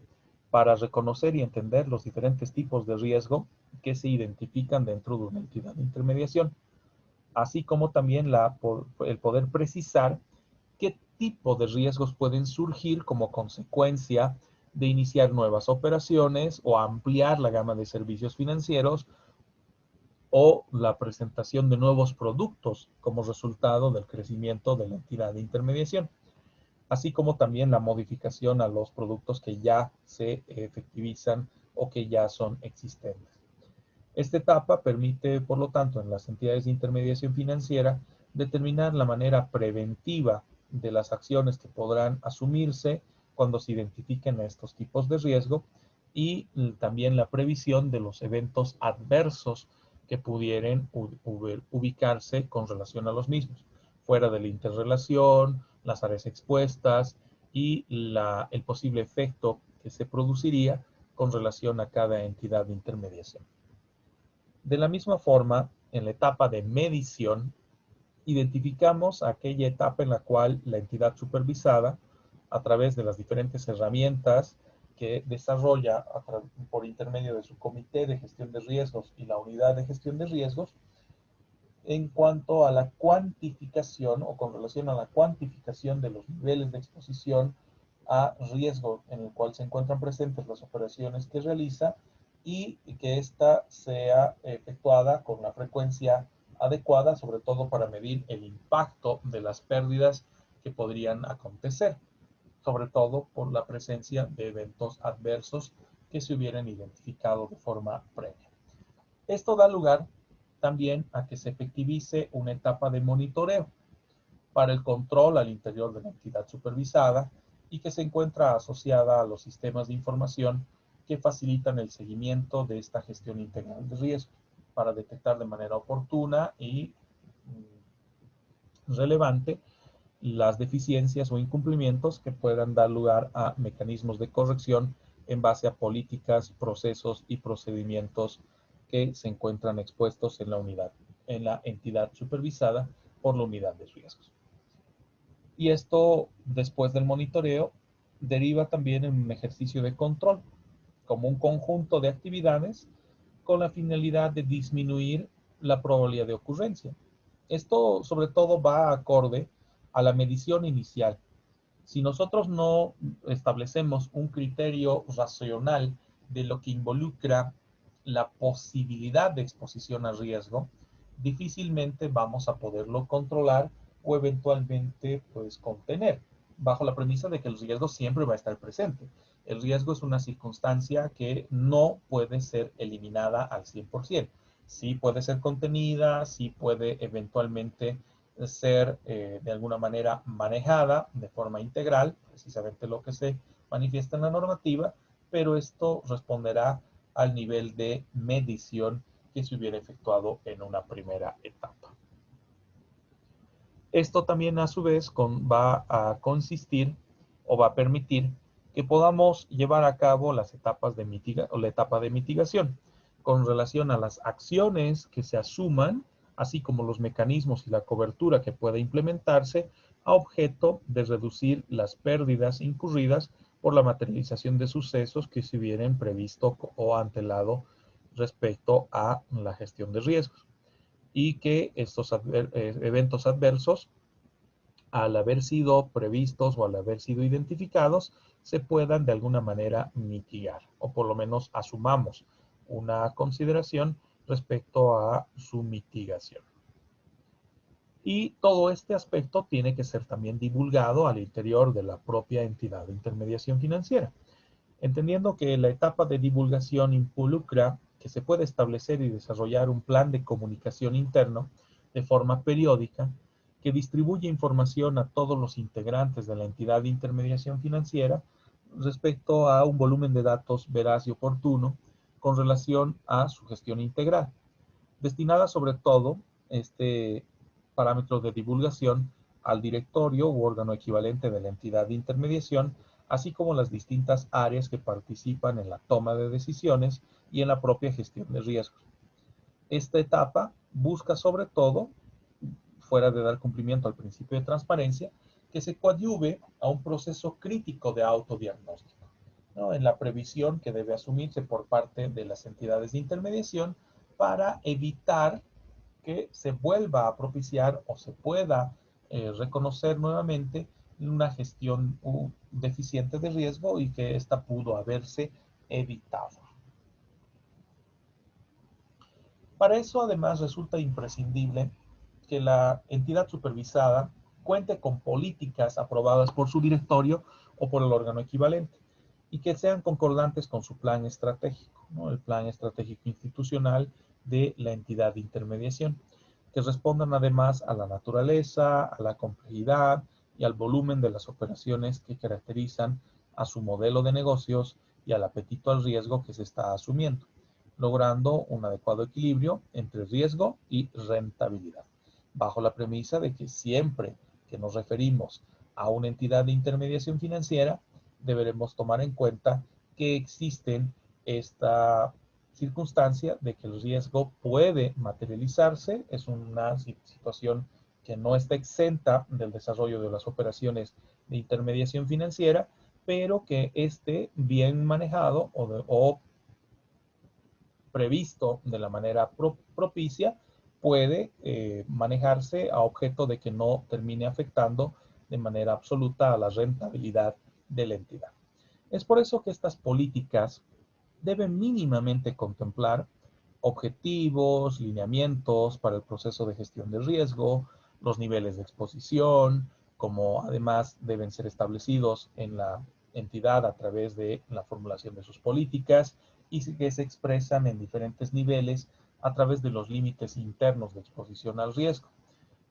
para reconocer y entender los diferentes tipos de riesgo que se identifican dentro de una entidad de intermediación, así como también el poder precisar qué tipo de riesgos pueden surgir como consecuencia de iniciar nuevas operaciones o ampliar la gama de servicios financieros o la presentación de nuevos productos como resultado del crecimiento de la entidad de intermediación, así como también la modificación a los productos que ya se efectivizan o que ya son existentes. Esta etapa permite, por lo tanto, en las entidades de intermediación financiera, determinar la manera preventiva de las acciones que podrán asumirse cuando se identifiquen estos tipos de riesgo y también la previsión de los eventos adversos que pudieran ubicarse con relación a los mismos, fuera de la interrelación, las áreas expuestas y el posible efecto que se produciría con relación a cada entidad de intermediación. De la misma forma, en la etapa de medición, identificamos aquella etapa en la cual la entidad supervisada, a través de las diferentes herramientas que desarrolla por intermedio de su comité de gestión de riesgos y la unidad de gestión de riesgos, en cuanto a la cuantificación o con relación a la cuantificación de los niveles de exposición a riesgo en el cual se encuentran presentes las operaciones que realiza y que ésta sea efectuada con la frecuencia adecuada, sobre todo para medir el impacto de las pérdidas que podrían acontecer, sobre todo por la presencia de eventos adversos que se hubieran identificado de forma previa. Esto da lugar también a que se efectivice una etapa de monitoreo para el control al interior de la entidad supervisada y que se encuentra asociada a los sistemas de información que facilitan el seguimiento de esta gestión integral de riesgo para detectar de manera oportuna y relevante las deficiencias o incumplimientos que puedan dar lugar a mecanismos de corrección en base a políticas, procesos y procedimientos que se encuentran expuestos en la entidad supervisada por la unidad de riesgos. Y esto, después del monitoreo, deriva también en un ejercicio de control, como un conjunto de actividades con la finalidad de disminuir la probabilidad de ocurrencia. Esto, sobre todo, va acorde a la medición inicial. Si nosotros no establecemos un criterio racional de lo que involucra la posibilidad de exposición a riesgo, difícilmente vamos a poderlo controlar o eventualmente pues contener, bajo la premisa de que el riesgo siempre va a estar presente. El riesgo es una circunstancia que no puede ser eliminada al 100%. Sí puede ser contenida, sí puede eventualmente ser de alguna manera manejada de forma integral, precisamente lo que se manifiesta en la normativa, pero esto responderá al nivel de medición que se hubiera efectuado en una primera etapa. Esto también a su vez va a consistir o va a permitir que podamos llevar a cabo las etapas de la etapa de mitigación con relación a las acciones que se asuman, así como los mecanismos y la cobertura que pueda implementarse a objeto de reducir las pérdidas incurridas por la materialización de sucesos que se hubieran previsto o antelado respecto a la gestión de riesgos y que estos eventos adversos, al haber sido previstos o al haber sido identificados, se puedan de alguna manera mitigar, o por lo menos asumamos una consideración respecto a su mitigación. Y todo este aspecto tiene que ser también divulgado al interior de la propia entidad de intermediación financiera, entendiendo que la etapa de divulgación involucra que se puede establecer y desarrollar un plan de comunicación interno de forma periódica que distribuye información a todos los integrantes de la entidad de intermediación financiera respecto a un volumen de datos veraz y oportuno con relación a su gestión integral, destinada sobre todo este parámetro de divulgación al directorio u órgano equivalente de la entidad de intermediación, así como las distintas áreas que participan en la toma de decisiones y en la propia gestión de riesgos. Esta etapa busca sobre todo, fuera de dar cumplimiento al principio de transparencia, que se coadyuve a un proceso crítico de autodiagnóstico, ¿no? En la previsión que debe asumirse por parte de las entidades de intermediación para evitar que se vuelva a propiciar o se pueda reconocer nuevamente una gestión deficiente de riesgo y que ésta pudo haberse evitado. Para eso, además, resulta imprescindible que la entidad supervisada cuente con políticas aprobadas por su directorio o por el órgano equivalente y que sean concordantes con su plan estratégico, ¿no? El plan estratégico institucional de la entidad de intermediación, que respondan además a la naturaleza, a la complejidad y al volumen de las operaciones que caracterizan a su modelo de negocios y al apetito al riesgo que se está asumiendo, logrando un adecuado equilibrio entre riesgo y rentabilidad, bajo la premisa de que siempre que nos referimos a una entidad de intermediación financiera, deberemos tomar en cuenta que existen esta circunstancia de que el riesgo puede materializarse, es una situación que no está exenta del desarrollo de las operaciones de intermediación financiera, pero que esté bien manejado o previsto de la manera propicia, puede manejarse a objeto de que no termine afectando de manera absoluta a la rentabilidad de la entidad. Es por eso que estas políticas deben mínimamente contemplar objetivos, lineamientos para el proceso de gestión de riesgo, los niveles de exposición, como además deben ser establecidos en la entidad a través de la formulación de sus políticas y que se expresan en diferentes niveles a través de los límites internos de exposición al riesgo,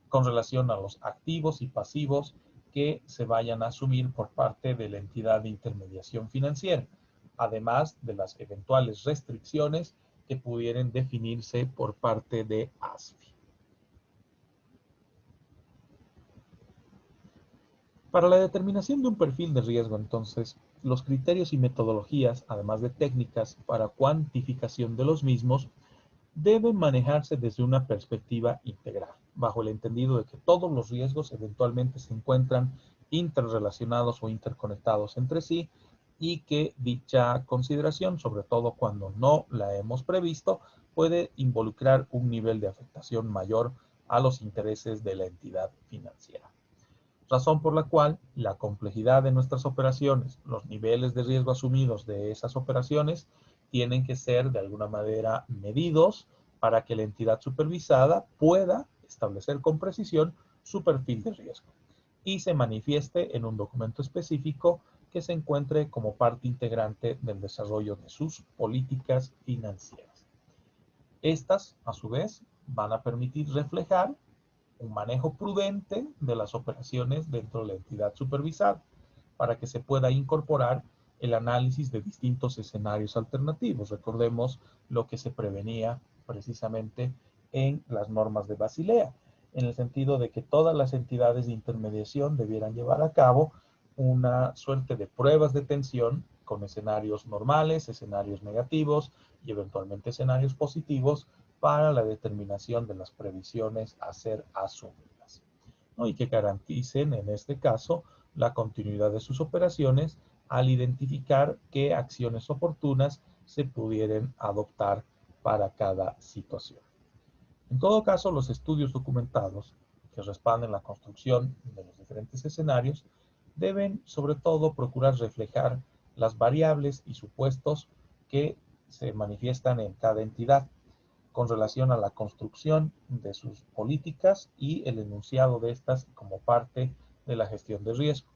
con relación a los activos y pasivos que se vayan a asumir por parte de la entidad de intermediación financiera, además de las eventuales restricciones que pudieran definirse por parte de ASFI. Para la determinación de un perfil de riesgo, entonces, los criterios y metodologías, además de técnicas para cuantificación de los mismos, deben manejarse desde una perspectiva integral, bajo el entendido de que todos los riesgos eventualmente se encuentran interrelacionados o interconectados entre sí y que dicha consideración, sobre todo cuando no la hemos previsto, puede involucrar un nivel de afectación mayor a los intereses de la entidad financiera. Razón por la cual la complejidad de nuestras operaciones, los niveles de riesgo asumidos de esas operaciones, tienen que ser de alguna manera medidos para que la entidad supervisada pueda establecer con precisión su perfil de riesgo y se manifieste en un documento específico que se encuentre como parte integrante del desarrollo de sus políticas financieras. Estas, a su vez, van a permitir reflejar un manejo prudente de las operaciones dentro de la entidad supervisada para que se pueda incorporar el análisis de distintos escenarios alternativos. Recordemos lo que se prevenía precisamente en las normas de Basilea, en el sentido de que todas las entidades de intermediación debieran llevar a cabo una suerte de pruebas de tensión con escenarios normales, escenarios negativos y eventualmente escenarios positivos para la determinación de las previsiones a ser asumidas, ¿no? Y que garanticen, en este caso, la continuidad de sus operaciones al identificar qué acciones oportunas se pudieran adoptar para cada situación. En todo caso, los estudios documentados que respalden la construcción de los diferentes escenarios deben, sobre todo, procurar reflejar las variables y supuestos que se manifiestan en cada entidad con relación a la construcción de sus políticas y el enunciado de estas como parte de la gestión de riesgo,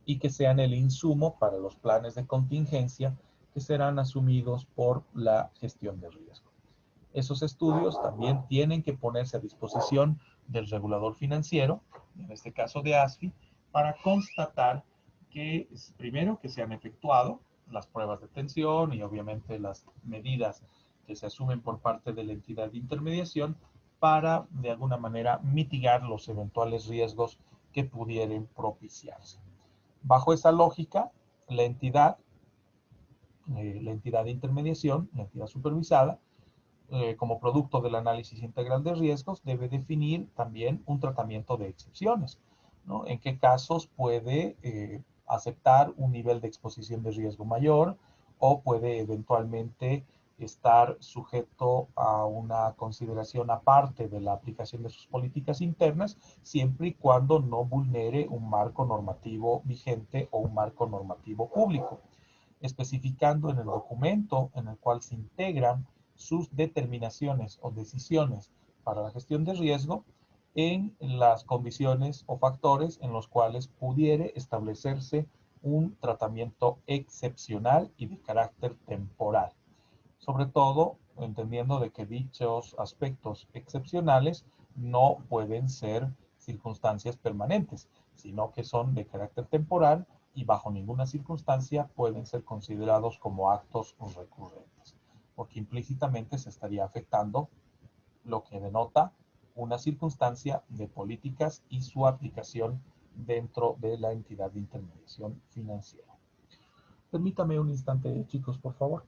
y que sean el insumo para los planes de contingencia que serán asumidos por la gestión de riesgo. Esos estudios también tienen que ponerse a disposición del regulador financiero, en este caso de ASFI, para constatar que, primero, que se han efectuado las pruebas de tensión y obviamente las medidas que se asumen por parte de la entidad de intermediación para, de alguna manera, mitigar los eventuales riesgos que pudieran propiciarse. Bajo esa lógica, la entidad, de intermediación, la entidad supervisada, como producto del análisis integral de riesgos, debe definir también un tratamiento de excepciones, ¿no? En qué casos puede aceptar un nivel de exposición de riesgo mayor o puede eventualmente estar sujeto a una consideración aparte de la aplicación de sus políticas internas, siempre y cuando no vulnere un marco normativo vigente o un marco normativo público, especificando en el documento en el cual se integran sus determinaciones o decisiones para la gestión de riesgo en las condiciones o factores en los cuales pudiere establecerse un tratamiento excepcional y de carácter temporal. Sobre todo, entendiendo de que dichos aspectos excepcionales no pueden ser circunstancias permanentes, sino que son de carácter temporal y bajo ninguna circunstancia pueden ser considerados como actos recurrentes, porque implícitamente se estaría afectando lo que denota una circunstancia de políticas y su aplicación dentro de la entidad de intermediación financiera. Permítame un instante, chicos, por favor.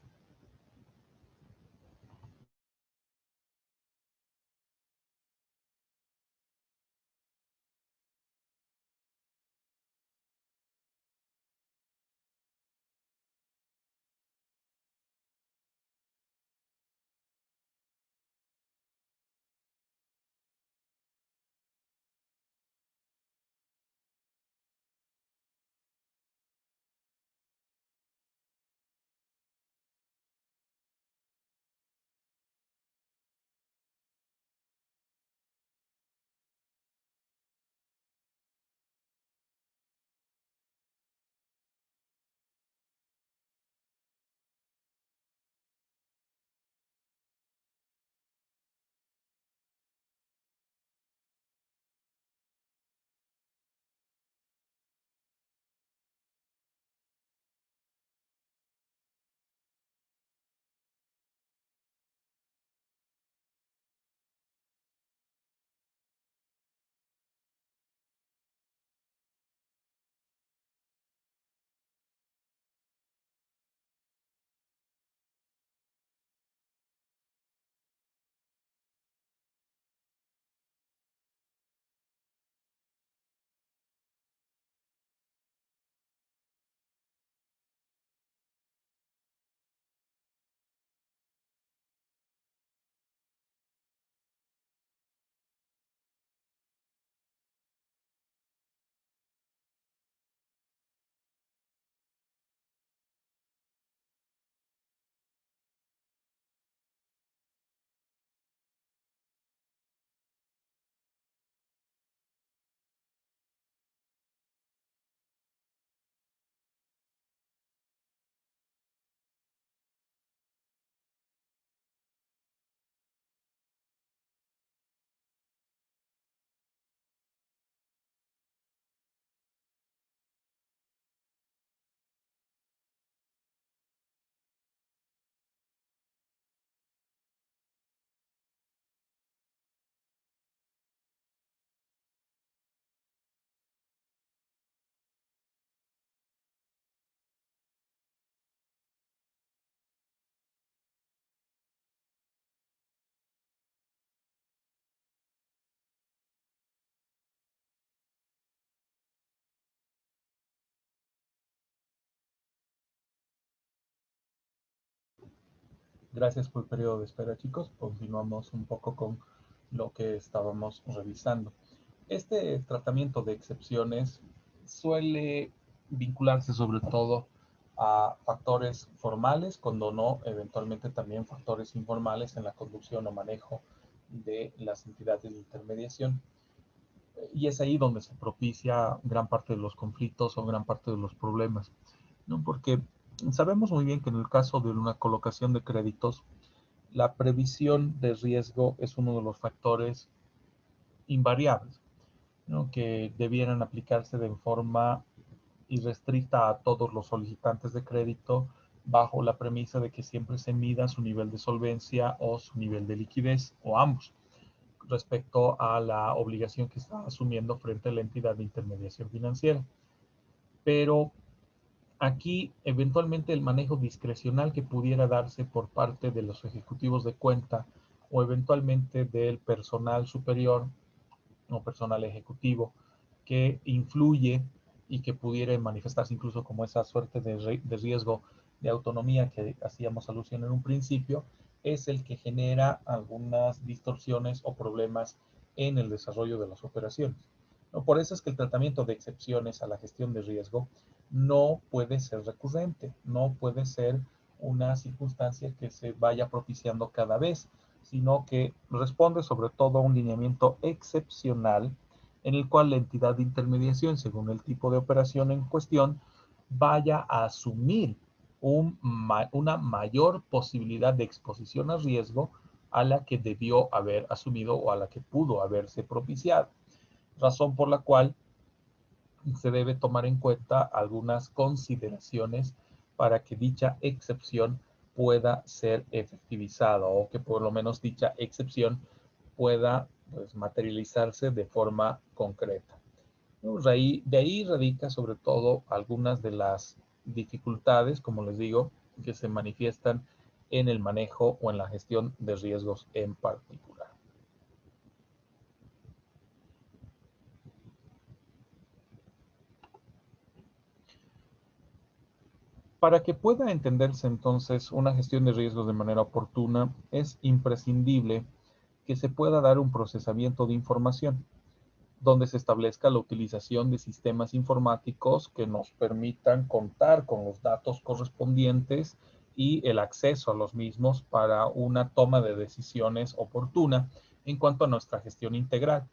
Gracias por el periodo de espera, chicos. Continuamos un poco con lo que estábamos revisando. Este tratamiento de excepciones suele vincularse sobre todo a factores formales, cuando no, eventualmente también factores informales en la conducción o manejo de las entidades de intermediación. Y es ahí donde se propicia gran parte de los conflictos o gran parte de los problemas, ¿no? Porque sabemos muy bien que en el caso de una colocación de créditos, la previsión de riesgo es uno de los factores invariables, ¿no? Que debieran aplicarse de forma irrestricta a todos los solicitantes de crédito bajo la premisa de que siempre se mida su nivel de solvencia o su nivel de liquidez o ambos respecto a la obligación que está asumiendo frente a la entidad de intermediación financiera. Pero Aquí, eventualmente, el manejo discrecional que pudiera darse por parte de los ejecutivos de cuenta o eventualmente del personal superior o personal ejecutivo que influye y que pudiera manifestarse incluso como esa suerte de riesgo de autonomía que hacíamos alusión en un principio, es el que genera algunas distorsiones o problemas en el desarrollo de las operaciones. ¿No? Por eso es que el tratamiento de excepciones a la gestión de riesgo no puede ser recurrente, no puede ser una circunstancia que se vaya propiciando cada vez, sino que responde sobre todo a un lineamiento excepcional en el cual la entidad de intermediación, según el tipo de operación en cuestión, vaya a asumir una mayor posibilidad de exposición a riesgo a la que debió haber asumido o a la que pudo haberse propiciado. Razón por la cual se debe tomar en cuenta algunas consideraciones para que dicha excepción pueda ser efectivizada o que por lo menos dicha excepción pueda pues, materializarse de forma concreta. ¿No? De ahí radica sobre todo algunas de las dificultades, como les digo, que se manifiestan en el manejo o en la gestión de riesgos en particular. Para que pueda entenderse entonces una gestión de riesgos de manera oportuna, es imprescindible que se pueda dar un procesamiento de información, donde se establezca la utilización de sistemas informáticos que nos permitan contar con los datos correspondientes y el acceso a los mismos para una toma de decisiones oportuna en cuanto a nuestra gestión integral,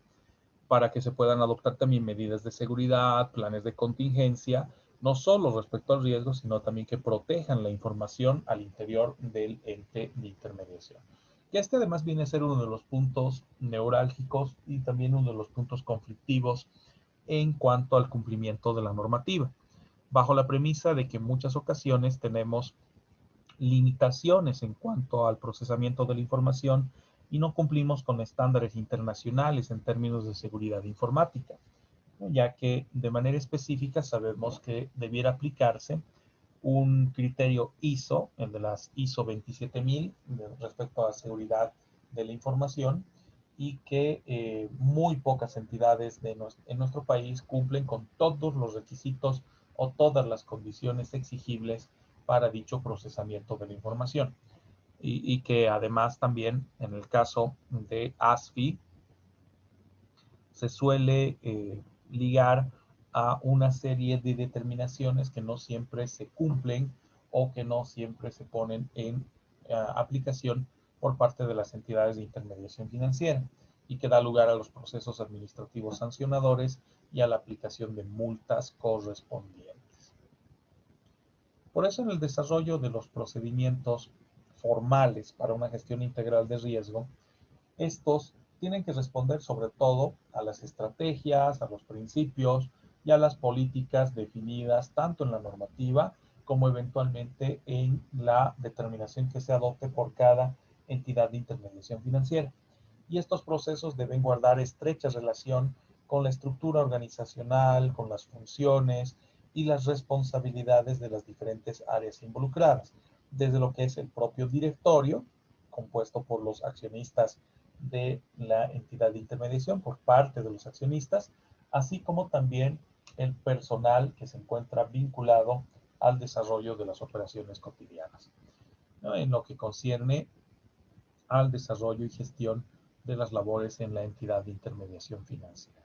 para que se puedan adoptar también medidas de seguridad, planes de contingencia, no solo respecto al riesgo, sino también que protejan la información al interior del ente de intermediación. Que este además viene a ser uno de los puntos neurálgicos y también uno de los puntos conflictivos en cuanto al cumplimiento de la normativa, bajo la premisa de que en muchas ocasiones tenemos limitaciones en cuanto al procesamiento de la información y no cumplimos con estándares internacionales en términos de seguridad informática, ¿no? Ya que de manera específica sabemos que debiera aplicarse un criterio ISO, el de las ISO 27000, respecto a la seguridad de la información, y que muy pocas entidades en nuestro país cumplen con todos los requisitos o todas las condiciones exigibles para dicho procesamiento de la información. Y que además también en el caso de ASFI se suele ligar a una serie de determinaciones que no siempre se cumplen o que no siempre se ponen en aplicación por parte de las entidades de intermediación financiera y que da lugar a los procesos administrativos sancionadores y a la aplicación de multas correspondientes. Por eso en el desarrollo de los procedimientos formales para una gestión integral de riesgo, estos tienen que responder sobre todo a las estrategias, a los principios y a las políticas definidas tanto en la normativa como eventualmente en la determinación que se adopte por cada entidad de intermediación financiera. Y estos procesos deben guardar estrecha relación con la estructura organizacional, con las funciones y las responsabilidades de las diferentes áreas involucradas, desde lo que es el propio directorio, compuesto por los accionistas de la entidad de intermediación por parte de los accionistas, así como también el personal que se encuentra vinculado al desarrollo de las operaciones cotidianas, ¿no? En lo que concierne al desarrollo y gestión de las labores en la entidad de intermediación financiera.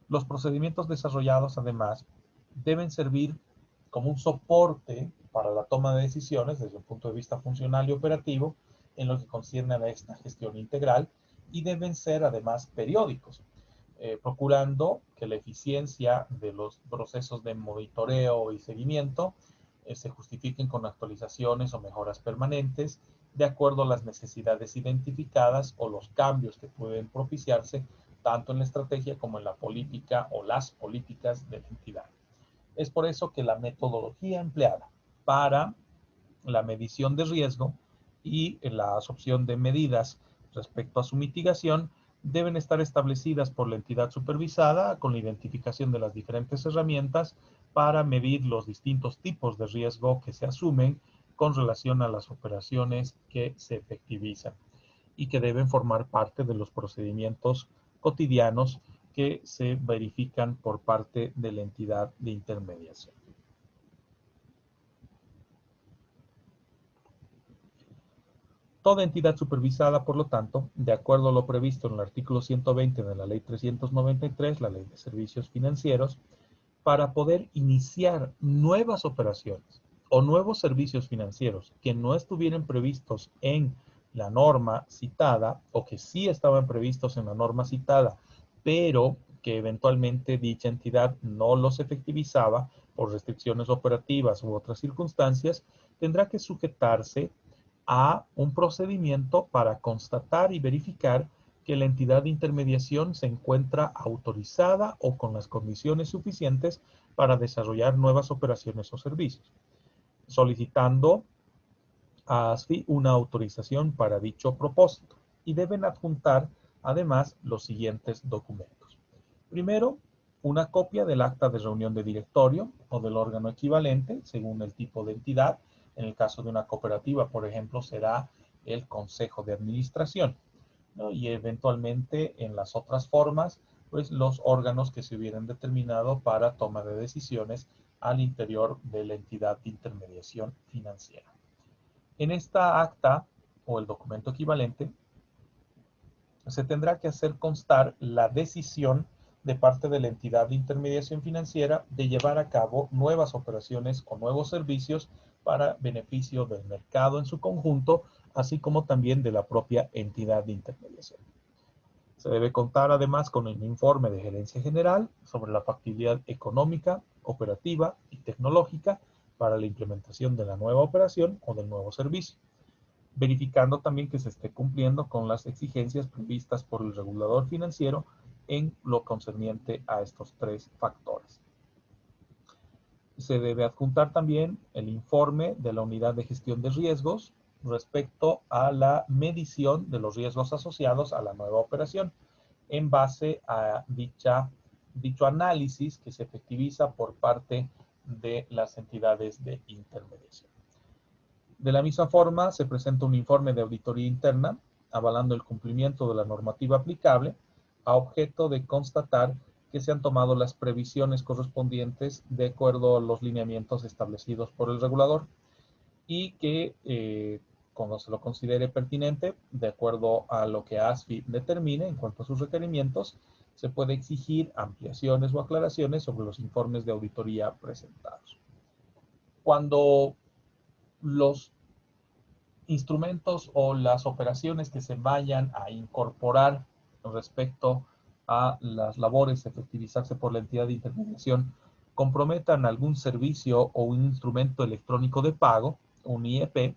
Los procedimientos desarrollados, además, deben servir como un soporte para la toma de decisiones desde un punto de vista funcional y operativo en lo que concierne a esta gestión integral y deben ser además periódicos, procurando que la eficiencia de los procesos de monitoreo y seguimiento se justifiquen con actualizaciones o mejoras permanentes de acuerdo a las necesidades identificadas o los cambios que pueden propiciarse tanto en la estrategia como en la política o las políticas de la entidad. Es por eso que la metodología empleada para la medición de riesgo y la adopción de medidas respecto a su mitigación deben estar establecidas por la entidad supervisada con la identificación de las diferentes herramientas para medir los distintos tipos de riesgo que se asumen con relación a las operaciones que se efectivizan y que deben formar parte de los procedimientos cotidianos que se verifican por parte de la entidad de intermediación. Toda entidad supervisada, por lo tanto, de acuerdo a lo previsto en el artículo 120 de la Ley 393, la Ley de Servicios Financieros, para poder iniciar nuevas operaciones o nuevos servicios financieros que no estuvieran previstos en la norma citada o que sí estaban previstos en la norma citada, pero que eventualmente dicha entidad no los efectivizaba por restricciones operativas u otras circunstancias, tendrá que sujetarse a un procedimiento para constatar y verificar que la entidad de intermediación se encuentra autorizada o con las condiciones suficientes para desarrollar nuevas operaciones o servicios, solicitando a ASFI una autorización para dicho propósito y deben adjuntar además los siguientes documentos. Primero, una copia del acta de reunión de directorio o del órgano equivalente según el tipo de entidad. En el caso de una cooperativa, por ejemplo, será el consejo de administración, ¿no? Y eventualmente en las otras formas, pues los órganos que se hubieran determinado para toma de decisiones al interior de la entidad de intermediación financiera. En esta acta o el documento equivalente, se tendrá que hacer constar la decisión de parte de la entidad de intermediación financiera de llevar a cabo nuevas operaciones o nuevos servicios para beneficio del mercado en su conjunto, así como también de la propia entidad de intermediación. Se debe contar además con el informe de gerencia general sobre la factibilidad económica, operativa y tecnológica para la implementación de la nueva operación o del nuevo servicio, verificando también que se esté cumpliendo con las exigencias previstas por el regulador financiero en lo concerniente a estos tres factores. Se debe adjuntar también el informe de la unidad de gestión de riesgos respecto a la medición de los riesgos asociados a la nueva operación en base a dicho análisis que se efectiviza por parte de las entidades de intermediación. De la misma forma, se presenta un informe de auditoría interna avalando el cumplimiento de la normativa aplicable a objeto de constatar que se han tomado las previsiones correspondientes de acuerdo a los lineamientos establecidos por el regulador y que, cuando se lo considere pertinente, de acuerdo a lo que ASFI determine en cuanto a sus requerimientos, se puede exigir ampliaciones o aclaraciones sobre los informes de auditoría presentados. Cuando los instrumentos o las operaciones que se vayan a incorporar respecto a las labores a efectivizarse por la entidad de intermediación comprometan algún servicio o un instrumento electrónico de pago, un IEP,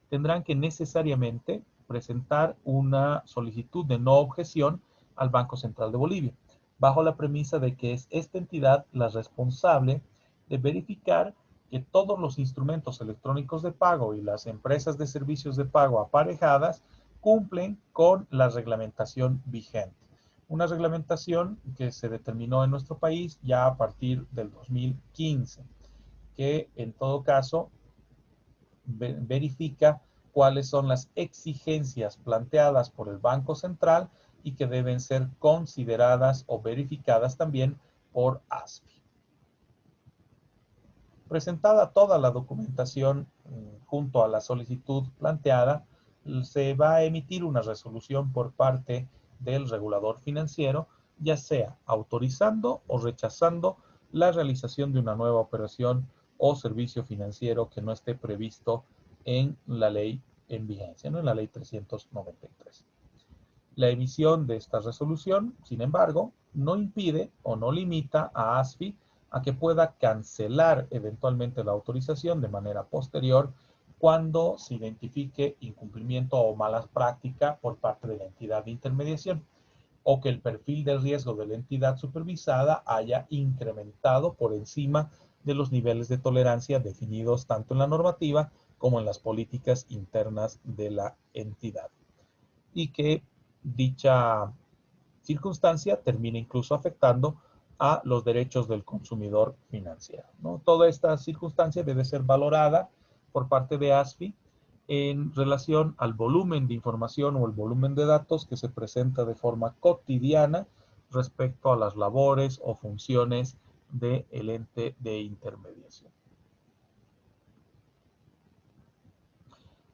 tendrán que necesariamente presentar una solicitud de no objeción al Banco Central de Bolivia, bajo la premisa de que es esta entidad la responsable de verificar que todos los instrumentos electrónicos de pago y las empresas de servicios de pago aparejadas cumplen con la reglamentación vigente. Una reglamentación que se determinó en nuestro país ya a partir del 2015, que en todo caso verifica cuáles son las exigencias planteadas por el Banco Central y que deben ser consideradas o verificadas también por ASFI. Presentada toda la documentación junto a la solicitud planteada, se va a emitir una resolución por parte del regulador financiero, ya sea autorizando o rechazando la realización de una nueva operación o servicio financiero que no esté previsto en la ley en vigencia, ¿no? En la ley 393. La emisión de esta resolución, sin embargo, no impide o no limita a ASFI a que pueda cancelar eventualmente la autorización de manera posterior cuando se identifique incumplimiento o mala práctica por parte de la entidad de intermediación o que el perfil de riesgo de la entidad supervisada haya incrementado por encima de los niveles de tolerancia definidos tanto en la normativa como en las políticas internas de la entidad. Y que dicha circunstancia termina incluso afectando a los derechos del consumidor financiero, ¿no? Toda esta circunstancia debe ser valorada por parte de ASFI en relación al volumen de información o el volumen de datos que se presenta de forma cotidiana respecto a las labores o funciones del ente de intermediación.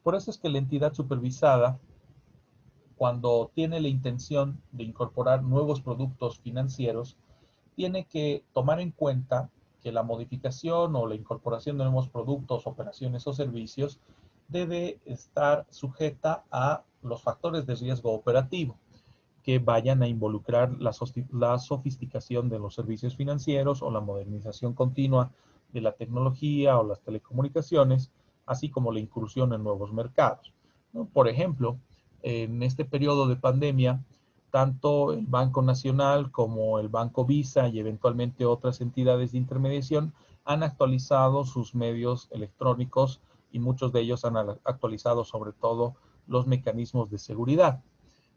Por eso es que la entidad supervisada, cuando tiene la intención de incorporar nuevos productos financieros, tiene que tomar en cuenta que la modificación o la incorporación de nuevos productos, operaciones o servicios debe estar sujeta a los factores de riesgo operativo que vayan a involucrar la sofisticación de los servicios financieros o la modernización continua de la tecnología o las telecomunicaciones, así como la incursión en nuevos mercados, ¿no? Por ejemplo, en este periodo de pandemia, tanto el Banco Nacional como el Banco Visa y eventualmente otras entidades de intermediación han actualizado sus medios electrónicos y muchos de ellos han actualizado sobre todo los mecanismos de seguridad.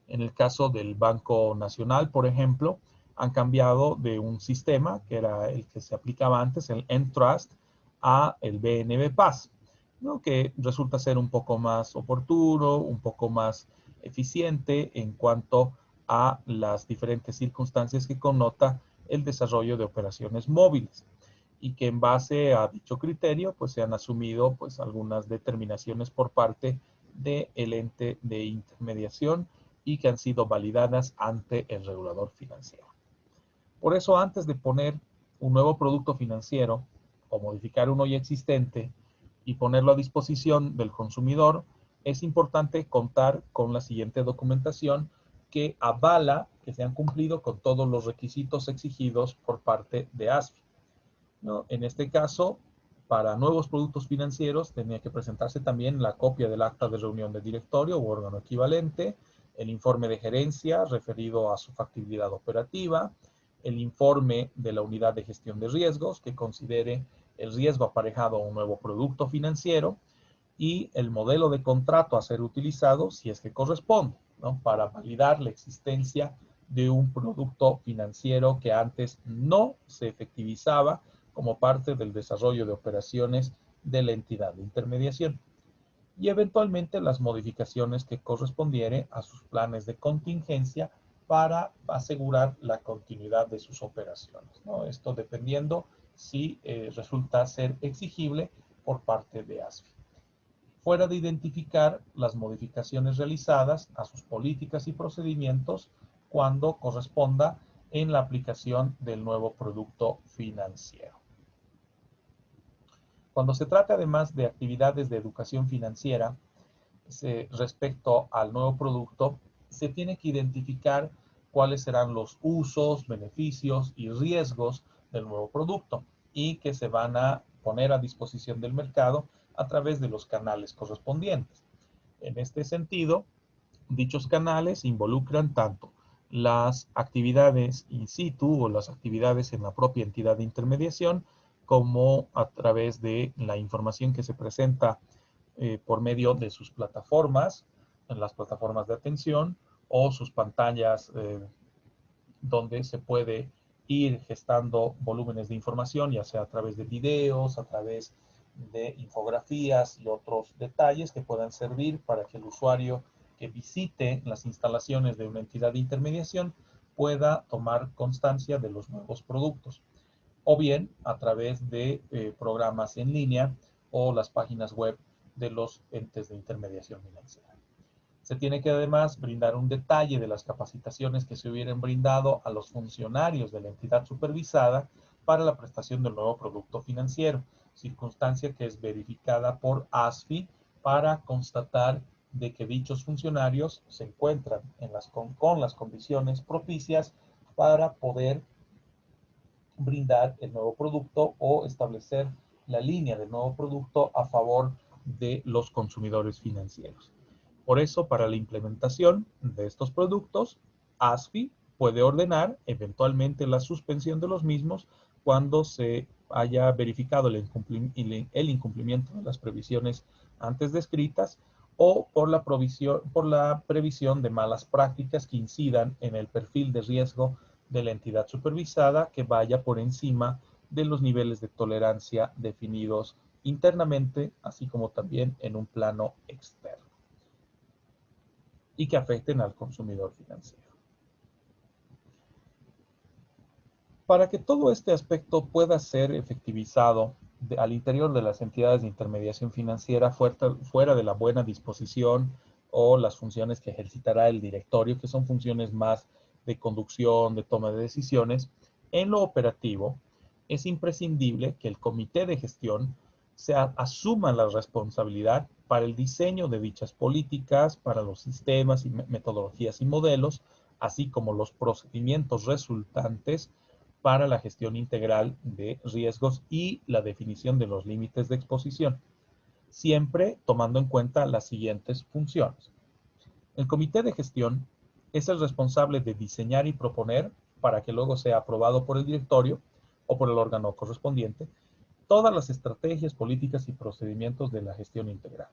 En el caso del Banco Nacional, por ejemplo, han cambiado de un sistema que era el que se aplicaba antes, el Entrust, a el BNB Paz, ¿no? Que resulta ser un poco más oportuno, un poco más eficiente en cuanto a las diferentes circunstancias que connota el desarrollo de operaciones móviles y que en base a dicho criterio pues se han asumido pues algunas determinaciones por parte del ente de intermediación y que han sido validadas ante el regulador financiero. Por eso, antes de poner un nuevo producto financiero o modificar uno ya existente y ponerlo a disposición del consumidor, es importante contar con la siguiente documentación que avala que se han cumplido con todos los requisitos exigidos por parte de ASFI, ¿no? En este caso, para nuevos productos financieros tenía que presentarse también la copia del acta de reunión de directorio u órgano equivalente, el informe de gerencia referido a su factibilidad operativa, el informe de la unidad de gestión de riesgos que considere el riesgo aparejado a un nuevo producto financiero y el modelo de contrato a ser utilizado si es que corresponde, ¿no? Para validar la existencia de un producto financiero que antes no se efectivizaba como parte del desarrollo de operaciones de la entidad de intermediación y eventualmente las modificaciones que correspondiere a sus planes de contingencia para asegurar la continuidad de sus operaciones, ¿no? Esto dependiendo si resulta ser exigible por parte de ASFI. Fuera de identificar las modificaciones realizadas a sus políticas y procedimientos cuando corresponda en la aplicación del nuevo producto financiero. Cuando se trata además de actividades de educación financiera respecto al nuevo producto, se tiene que identificar cuáles serán los usos, beneficios y riesgos del nuevo producto y que se van a poner a disposición del mercado a través de los canales correspondientes. En este sentido, dichos canales involucran tanto las actividades in situ o las actividades en la propia entidad de intermediación, como a través de la información que se presenta por medio de sus plataformas, en las plataformas de atención o sus pantallas donde se puede ir gestando volúmenes de información, ya sea a través de videos, a través de infografías y otros detalles que puedan servir para que el usuario que visite las instalaciones de una entidad de intermediación pueda tomar constancia de los nuevos productos, o bien a través de programas en línea o las páginas web de los entes de intermediación financiera. Se tiene que además brindar un detalle de las capacitaciones que se hubieran brindado a los funcionarios de la entidad supervisada para la prestación del nuevo producto financiero, circunstancia que es verificada por ASFI para constatar de que dichos funcionarios se encuentran con las condiciones propicias para poder brindar el nuevo producto o establecer la línea del nuevo producto a favor de los consumidores financieros. Por eso, para la implementación de estos productos, ASFI puede ordenar eventualmente la suspensión de los mismos cuando se haya verificado el incumplimiento de las previsiones antes descritas o por la previsión de malas prácticas que incidan en el perfil de riesgo de la entidad supervisada que vaya por encima de los niveles de tolerancia definidos internamente, así como también en un plano externo, y que afecten al consumidor financiero. Para que todo este aspecto pueda ser efectivizado al interior de las entidades de intermediación financiera, fuera de la buena disposición o las funciones que ejercitará el directorio, que son funciones más de conducción, de toma de decisiones, en lo operativo es imprescindible que el comité de gestión asuma la responsabilidad para el diseño de dichas políticas, para los sistemas y metodologías y modelos, así como los procedimientos resultantes para la gestión integral de riesgos y la definición de los límites de exposición, siempre tomando en cuenta las siguientes funciones. El comité de gestión es el responsable de diseñar y proponer, para que luego sea aprobado por el directorio o por el órgano correspondiente, todas las estrategias, políticas y procedimientos de la gestión integral,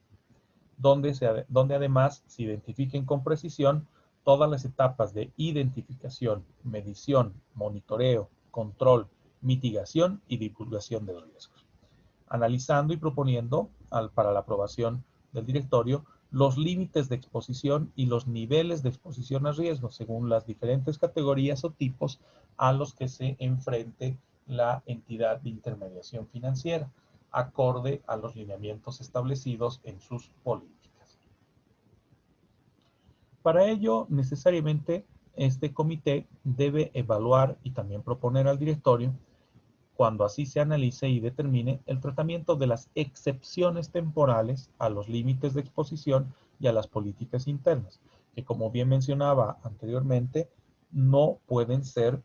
donde además se identifiquen con precisión todas las etapas de identificación, medición, monitoreo, control, mitigación y divulgación de riesgos, analizando y proponiendo para la aprobación del directorio los límites de exposición y los niveles de exposición a riesgos según las diferentes categorías o tipos a los que se enfrente la entidad de intermediación financiera, acorde a los lineamientos establecidos en sus políticas. Para ello, necesariamente, este comité debe evaluar y también proponer al directorio, cuando así se analice y determine el tratamiento de las excepciones temporales a los límites de exposición y a las políticas internas, que como bien mencionaba anteriormente, no pueden ser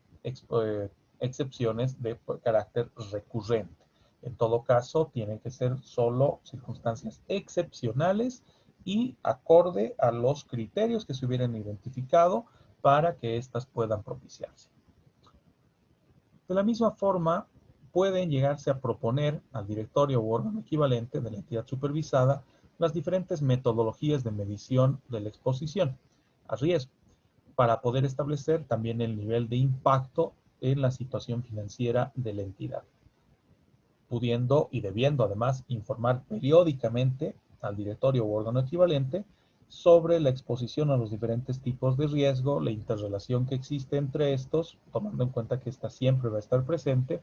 excepciones de carácter recurrente. En todo caso, tienen que ser solo circunstancias excepcionales y acorde a los criterios que se hubieran identificado para que éstas puedan propiciarse. De la misma forma, pueden llegarse a proponer al directorio u órgano equivalente de la entidad supervisada las diferentes metodologías de medición de la exposición a riesgo, para poder establecer también el nivel de impacto en la situación financiera de la entidad, pudiendo y debiendo además informar periódicamente al directorio u órgano equivalente sobre la exposición a los diferentes tipos de riesgo, la interrelación que existe entre estos, tomando en cuenta que esta siempre va a estar presente,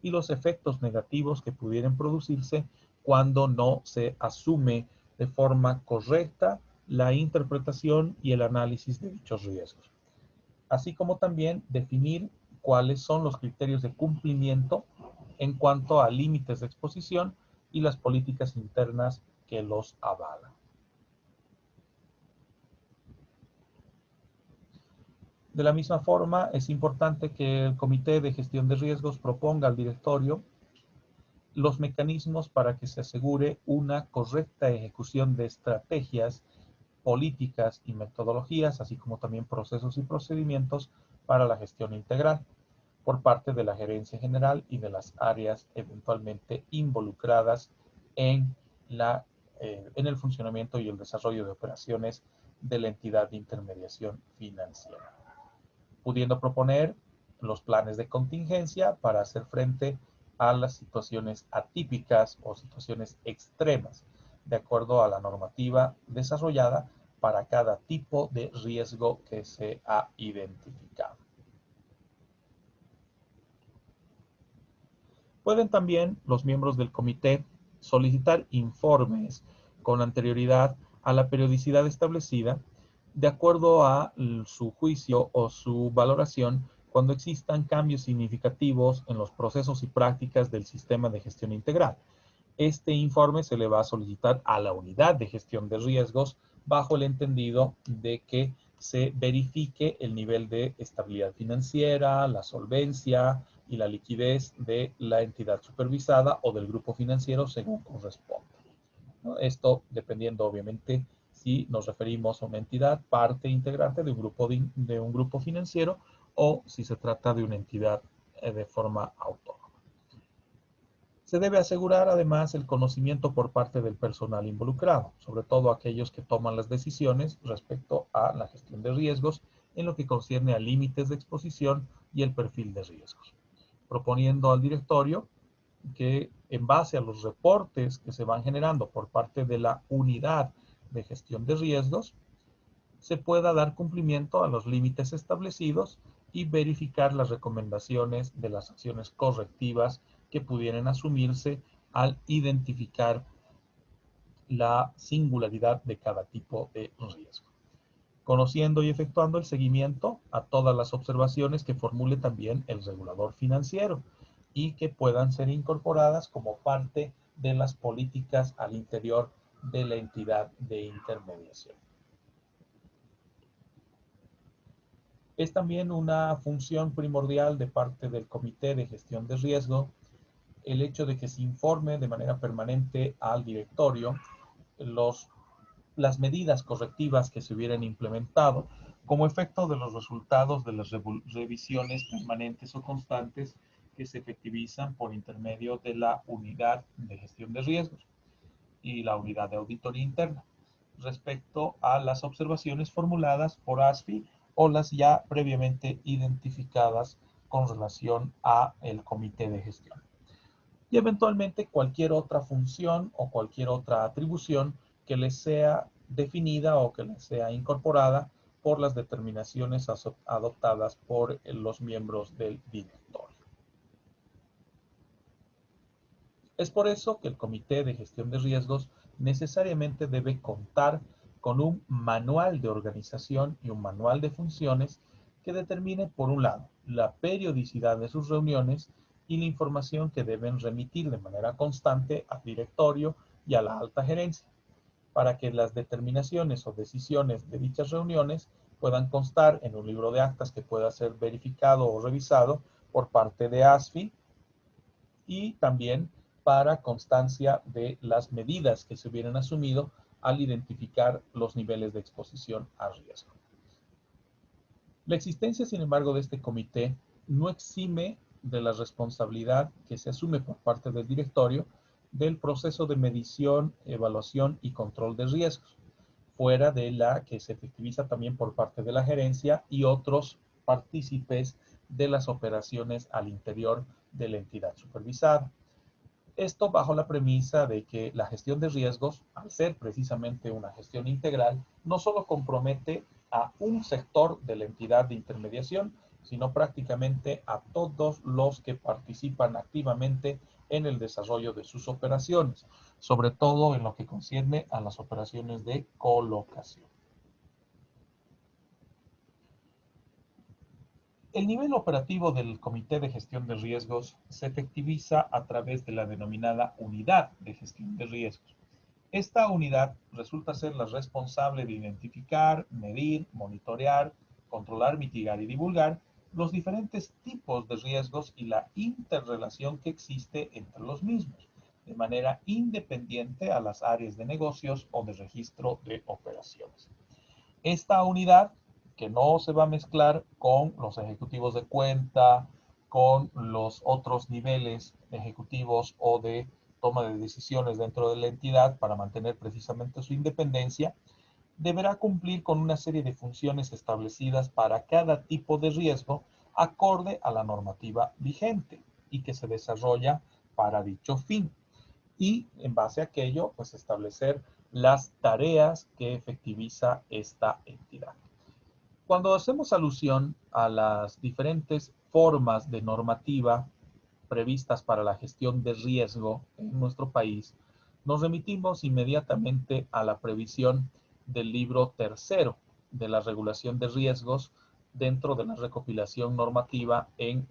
y los efectos negativos que pudieran producirse cuando no se asume de forma correcta la interpretación y el análisis de dichos riesgos, así como también definir cuáles son los criterios de cumplimiento en cuanto a límites de exposición y las políticas internas que los avalan. De la misma forma, es importante que el Comité de Gestión de Riesgos proponga al directorio los mecanismos para que se asegure una correcta ejecución de estrategias, políticas y metodologías, así como también procesos y procedimientos para la gestión integral por parte de la gerencia general y de las áreas eventualmente involucradas en, en el funcionamiento y el desarrollo de operaciones de la entidad de intermediación financiera, pudiendo proponer los planes de contingencia para hacer frente a las situaciones atípicas o situaciones extremas, de acuerdo a la normativa desarrollada para cada tipo de riesgo que se ha identificado. Pueden también los miembros del comité solicitar informes con anterioridad a la periodicidad establecida, de acuerdo a su juicio o su valoración, cuando existan cambios significativos en los procesos y prácticas del sistema de gestión integral. Este informe se le va a solicitar a la unidad de gestión de riesgos bajo el entendido de que se verifique el nivel de estabilidad financiera, la solvencia y la liquidez de la entidad supervisada o del grupo financiero según corresponda, ¿no? Esto dependiendo obviamente si nos referimos a una entidad parte integrante de un grupo financiero o si se trata de una entidad de forma autónoma. Se debe asegurar además el conocimiento por parte del personal involucrado, sobre todo aquellos que toman las decisiones respecto a la gestión de riesgos en lo que concierne a límites de exposición y el perfil de riesgos, proponiendo al directorio que en base a los reportes que se van generando por parte de la unidad de gestión de riesgos, se pueda dar cumplimiento a los límites establecidos y verificar las recomendaciones de las acciones correctivas que pudieran asumirse al identificar la singularidad de cada tipo de riesgo, conociendo y efectuando el seguimiento a todas las observaciones que formule también el regulador financiero y que puedan ser incorporadas como parte de las políticas al interior de la entidad de intermediación. Es también una función primordial de parte del Comité de Gestión de Riesgo el hecho de que se informe de manera permanente al directorio las medidas correctivas que se hubieran implementado como efecto de los resultados de las revisiones permanentes o constantes que se efectivizan por intermedio de la unidad de gestión de riesgos y la unidad de auditoría interna respecto a las observaciones formuladas por ASFI o las ya previamente identificadas con relación a el comité de gestión. Y eventualmente cualquier otra función o cualquier otra atribución que les sea definida o que les sea incorporada por las determinaciones adoptadas por los miembros del directorio. Es por eso que el Comité de Gestión de Riesgos necesariamente debe contar con un manual de organización y un manual de funciones que determine, por un lado, la periodicidad de sus reuniones y la información que deben remitir de manera constante al directorio y a la alta gerencia, para que las determinaciones o decisiones de dichas reuniones puedan constar en un libro de actas que pueda ser verificado o revisado por parte de ASFI y también para constancia de las medidas que se hubieran asumido al identificar los niveles de exposición a riesgo. La existencia, sin embargo, de este comité no exime de la responsabilidad que se asume por parte del directorio del proceso de medición, evaluación y control de riesgos, fuera de la que se efectiviza también por parte de la gerencia y otros partícipes de las operaciones al interior de la entidad supervisada. Esto bajo la premisa de que la gestión de riesgos, al ser precisamente una gestión integral, no solo compromete a un sector de la entidad de intermediación, sino prácticamente a todos los que participan activamente en el desarrollo de sus operaciones, sobre todo en lo que concierne a las operaciones de colocación. El nivel operativo del Comité de Gestión de Riesgos se efectiviza a través de la denominada Unidad de Gestión de Riesgos. Esta unidad resulta ser la responsable de identificar, medir, monitorear, controlar, mitigar y divulgar los diferentes tipos de riesgos y la interrelación que existe entre los mismos, de manera independiente a las áreas de negocios o de registro de operaciones. Esta unidad, que no se va a mezclar con los ejecutivos de cuenta, con los otros niveles ejecutivos o de toma de decisiones dentro de la entidad para mantener precisamente su independencia, deberá cumplir con una serie de funciones establecidas para cada tipo de riesgo acorde a la normativa vigente y que se desarrolla para dicho fin. Y en base a aquello, pues establecer las tareas que efectiviza esta entidad. Cuando hacemos alusión a las diferentes formas de normativa previstas para la gestión de riesgo en nuestro país, nos remitimos inmediatamente a la previsión del libro tercero de la regulación de riesgos dentro de la recopilación normativa en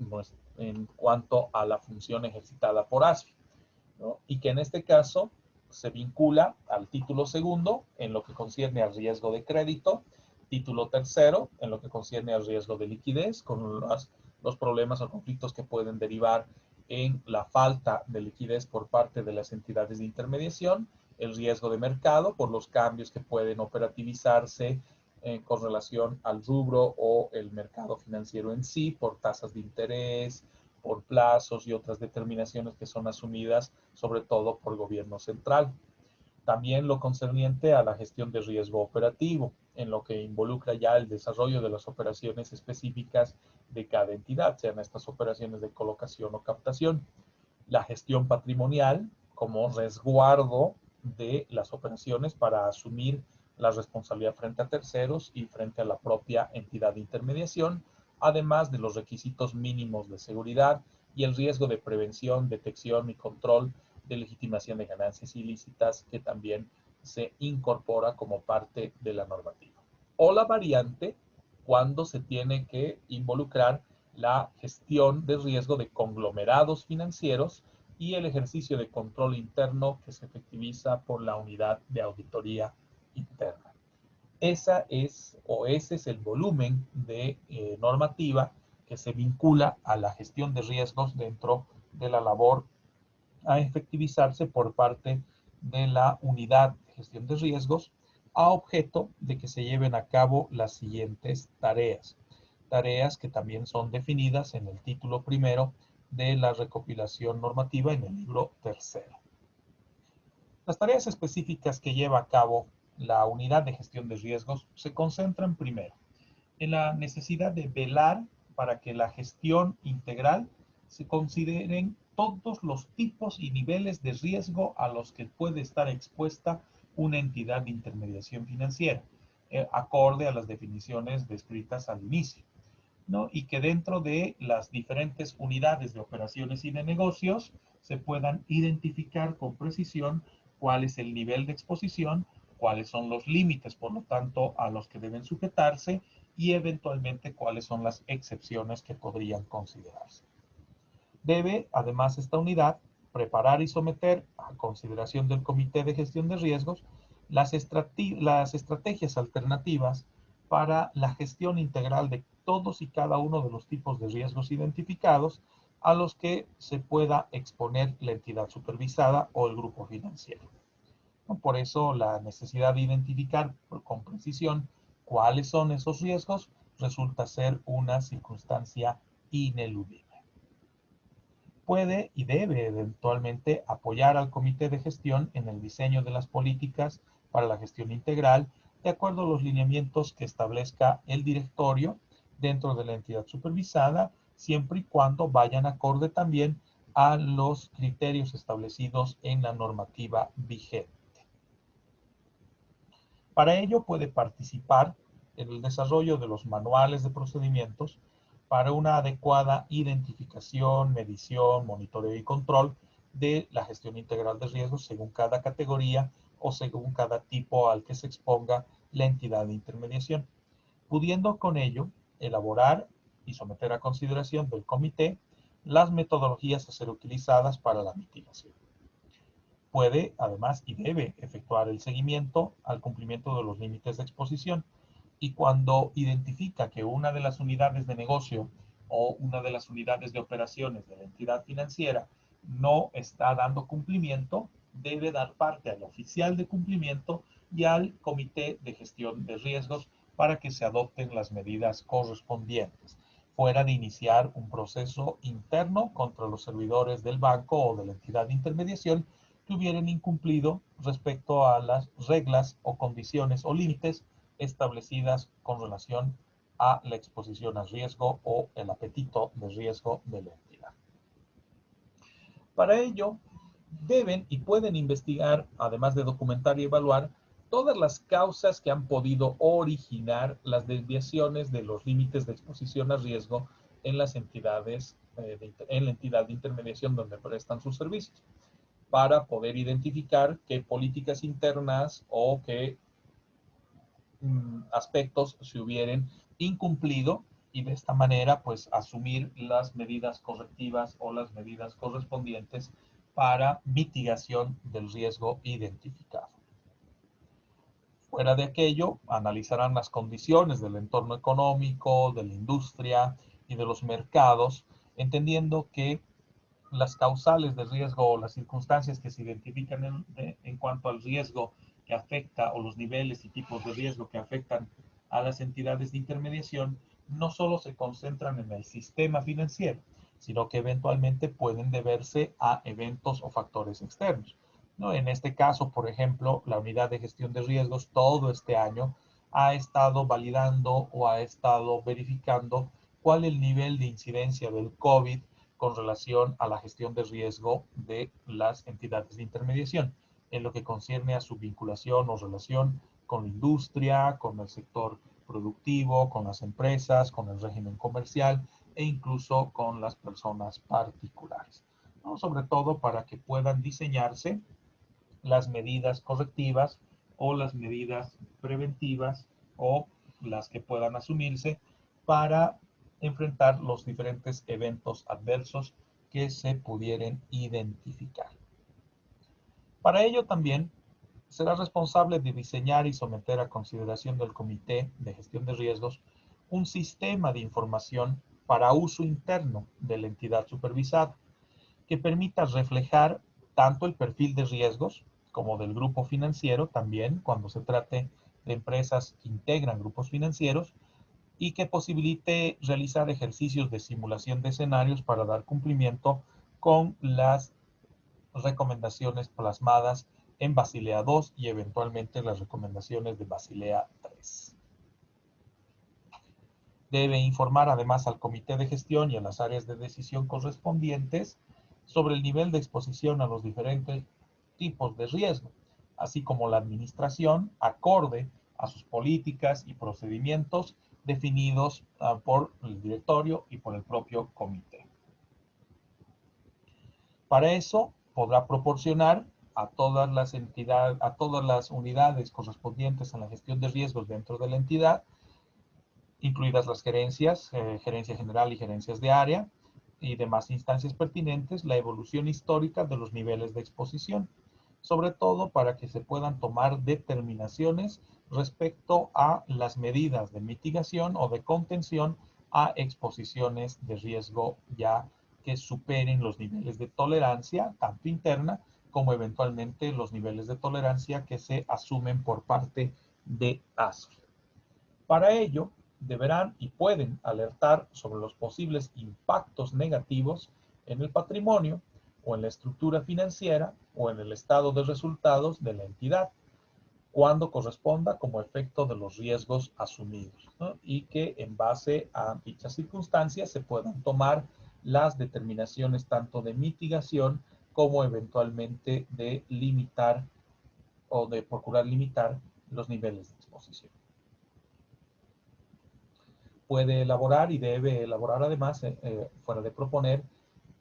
cuanto a la función ejercitada por ASFI, ¿no? Y que en este caso se vincula al título segundo en lo que concierne al riesgo de crédito, título tercero en lo que concierne al riesgo de liquidez, con los problemas o conflictos que pueden derivar en la falta de liquidez por parte de las entidades de intermediación, el riesgo de mercado por los cambios que pueden operativizarse con relación al rubro o el mercado financiero en sí, por tasas de interés, por plazos y otras determinaciones que son asumidas sobre todo por gobierno central. También lo concerniente a la gestión de riesgo operativo, en lo que involucra ya el desarrollo de las operaciones específicas de cada entidad, sean estas operaciones de colocación o captación. La gestión patrimonial como resguardo de las operaciones para asumir la responsabilidad frente a terceros y frente a la propia entidad de intermediación, además de los requisitos mínimos de seguridad y el riesgo de prevención, detección y control de legitimación de ganancias ilícitas que también se incorpora como parte de la normativa. O la variante cuando se tiene que involucrar la gestión de riesgo de conglomerados financieros y el ejercicio de control interno que se efectiviza por la unidad de auditoría interna. Ese es el volumen de normativa que se vincula a la gestión de riesgos dentro de la labor a efectivizarse por parte de la unidad de gestión de riesgos a objeto de que se lleven a cabo las siguientes tareas. Tareas que también son definidas en el título primero de la recopilación normativa en el libro tercero. Las tareas específicas que lleva a cabo la unidad de gestión de riesgos se concentran primero en la necesidad de velar para que la gestión integral se consideren todos los tipos y niveles de riesgo a los que puede estar expuesta una entidad de intermediación financiera, acorde a las definiciones descritas al inicio, ¿no? Y que dentro de las diferentes unidades de operaciones y de negocios se puedan identificar con precisión cuál es el nivel de exposición, cuáles son los límites, por lo tanto, a los que deben sujetarse y eventualmente cuáles son las excepciones que podrían considerarse. Debe, además, esta unidad preparar y someter a consideración del Comité de Gestión de Riesgos las estrategias alternativas para la gestión integral de todos y cada uno de los tipos de riesgos identificados a los que se pueda exponer la entidad supervisada o el grupo financiero. Por eso la necesidad de identificar con precisión cuáles son esos riesgos resulta ser una circunstancia ineludible. Puede y debe eventualmente apoyar al comité de gestión en el diseño de las políticas para la gestión integral de acuerdo a los lineamientos que establezca el directorio dentro de la entidad supervisada, siempre y cuando vayan acorde también a los criterios establecidos en la normativa vigente. Para ello puede participar en el desarrollo de los manuales de procedimientos para una adecuada identificación, medición, monitoreo y control de la gestión integral de riesgos según cada categoría o según cada tipo al que se exponga la entidad de intermediación, pudiendo con ello elaborar y someter a consideración del comité las metodologías a ser utilizadas para la mitigación. Puede, además, y debe efectuar el seguimiento al cumplimiento de los límites de exposición y cuando identifica que una de las unidades de negocio o una de las unidades de operaciones de la entidad financiera no está dando cumplimiento, debe dar parte al oficial de cumplimiento y al comité de gestión de riesgos para que se adopten las medidas correspondientes, fuera de iniciar un proceso interno contra los servidores del banco o de la entidad de intermediación que hubieran incumplido respecto a las reglas o condiciones o límites establecidas con relación a la exposición a riesgo o el apetito de riesgo de la entidad. Para ello, deben y pueden investigar, además de documentar y evaluar, todas las causas que han podido originar las desviaciones de los límites de exposición a riesgo en las entidades, en la entidad de intermediación donde prestan sus servicios, para poder identificar qué políticas internas o qué aspectos se hubieran incumplido y de esta manera pues asumir las medidas correctivas o las medidas correspondientes para mitigación del riesgo identificado. Fuera de aquello, analizarán las condiciones del entorno económico, de la industria y de los mercados, entendiendo que las causales de riesgo o las circunstancias que se identifican en cuanto al riesgo que afecta o los niveles y tipos de riesgo que afectan a las entidades de intermediación no solo se concentran en el sistema financiero, sino que eventualmente pueden deberse a eventos o factores externos, ¿no? En este caso, por ejemplo, la unidad de gestión de riesgos todo este año ha estado validando o ha estado verificando cuál es el nivel de incidencia del COVID con relación a la gestión de riesgo de las entidades de intermediación, en lo que concierne a su vinculación o relación con la industria, con el sector productivo, con las empresas, con el régimen comercial e incluso con las personas particulares, ¿no? Sobre todo para que puedan diseñarse las medidas correctivas o las medidas preventivas o las que puedan asumirse para enfrentar los diferentes eventos adversos que se pudieran identificar. Para ello también será responsable de diseñar y someter a consideración del Comité de Gestión de Riesgos un sistema de información para uso interno de la entidad supervisada que permita reflejar tanto el perfil de riesgos como del grupo financiero también cuando se trate de empresas que integran grupos financieros y que posibilite realizar ejercicios de simulación de escenarios para dar cumplimiento con las recomendaciones plasmadas en Basilea II y eventualmente las recomendaciones de Basilea III. Debe informar además al comité de gestión y a las áreas de decisión correspondientes sobre el nivel de exposición a los diferentes tipos de riesgo, así como la administración acorde a sus políticas y procedimientos definidos por el directorio y por el propio comité. Para eso podrá proporcionar a todas las entidades, a todas las unidades correspondientes a la gestión de riesgos dentro de la entidad, incluidas las gerencias, gerencia general y gerencias de área y demás instancias pertinentes, la evolución histórica de los niveles de exposición, sobre todo para que se puedan tomar determinaciones respecto a las medidas de mitigación o de contención a exposiciones de riesgo ya que superen los niveles de tolerancia, tanto interna como eventualmente los niveles de tolerancia que se asumen por parte de ASFI. Para ello, deberán y pueden alertar sobre los posibles impactos negativos en el patrimonio o en la estructura financiera o en el estado de resultados de la entidad, cuando corresponda como efecto de los riesgos asumidos, ¿no? Y que en base a dichas circunstancias se puedan tomar las determinaciones tanto de mitigación como eventualmente de limitar o de procurar limitar los niveles de exposición. Puede elaborar y debe elaborar además, fuera de proponer,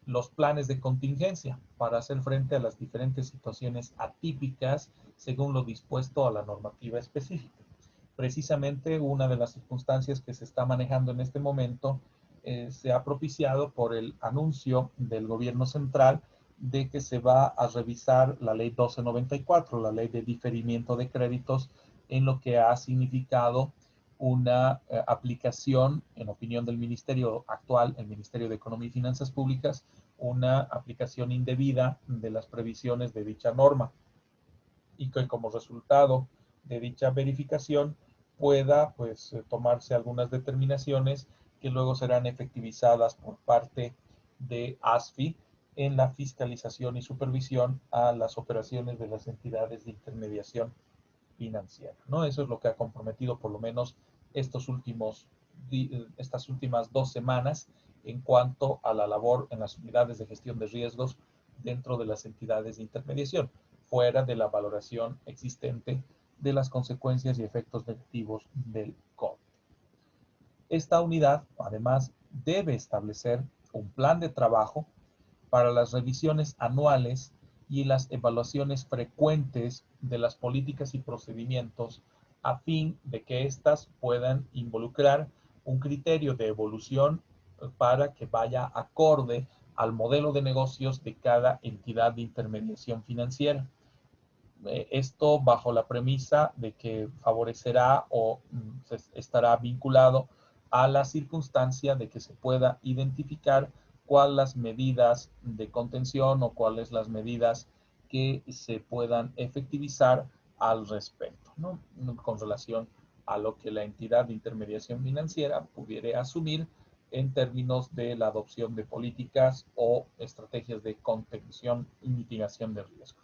los planes de contingencia para hacer frente a las diferentes situaciones atípicas según lo dispuesto a la normativa específica. Precisamente una de las circunstancias que se está manejando en este momento se ha propiciado por el anuncio del gobierno central de que se va a revisar la ley 1294, la ley de diferimiento de créditos, en lo que ha significado una aplicación, en opinión del ministerio actual, el Ministerio de Economía y Finanzas Públicas, una aplicación indebida de las previsiones de dicha norma y que como resultado de dicha verificación pueda pues tomarse algunas determinaciones que luego serán efectivizadas por parte de ASFI en la fiscalización y supervisión a las operaciones de las entidades de intermediación financiera, ¿no? Eso es lo que ha comprometido por lo menos estas últimas 2 semanas en cuanto a la labor en las unidades de gestión de riesgos dentro de las entidades de intermediación, fuera de la valoración existente de las consecuencias y efectos negativos del COVID. Esta unidad, además, debe establecer un plan de trabajo para las revisiones anuales y las evaluaciones frecuentes de las políticas y procedimientos a fin de que éstas puedan involucrar un criterio de evolución para que vaya acorde al modelo de negocios de cada entidad de intermediación financiera. Esto bajo la premisa de que favorecerá o estará vinculado a la circunstancia de que se pueda identificar cuáles las medidas de contención o cuáles las medidas que se puedan efectivizar al respecto, ¿no? Con relación a lo que la entidad de intermediación financiera pudiera asumir en términos de la adopción de políticas o estrategias de contención y mitigación de riesgo.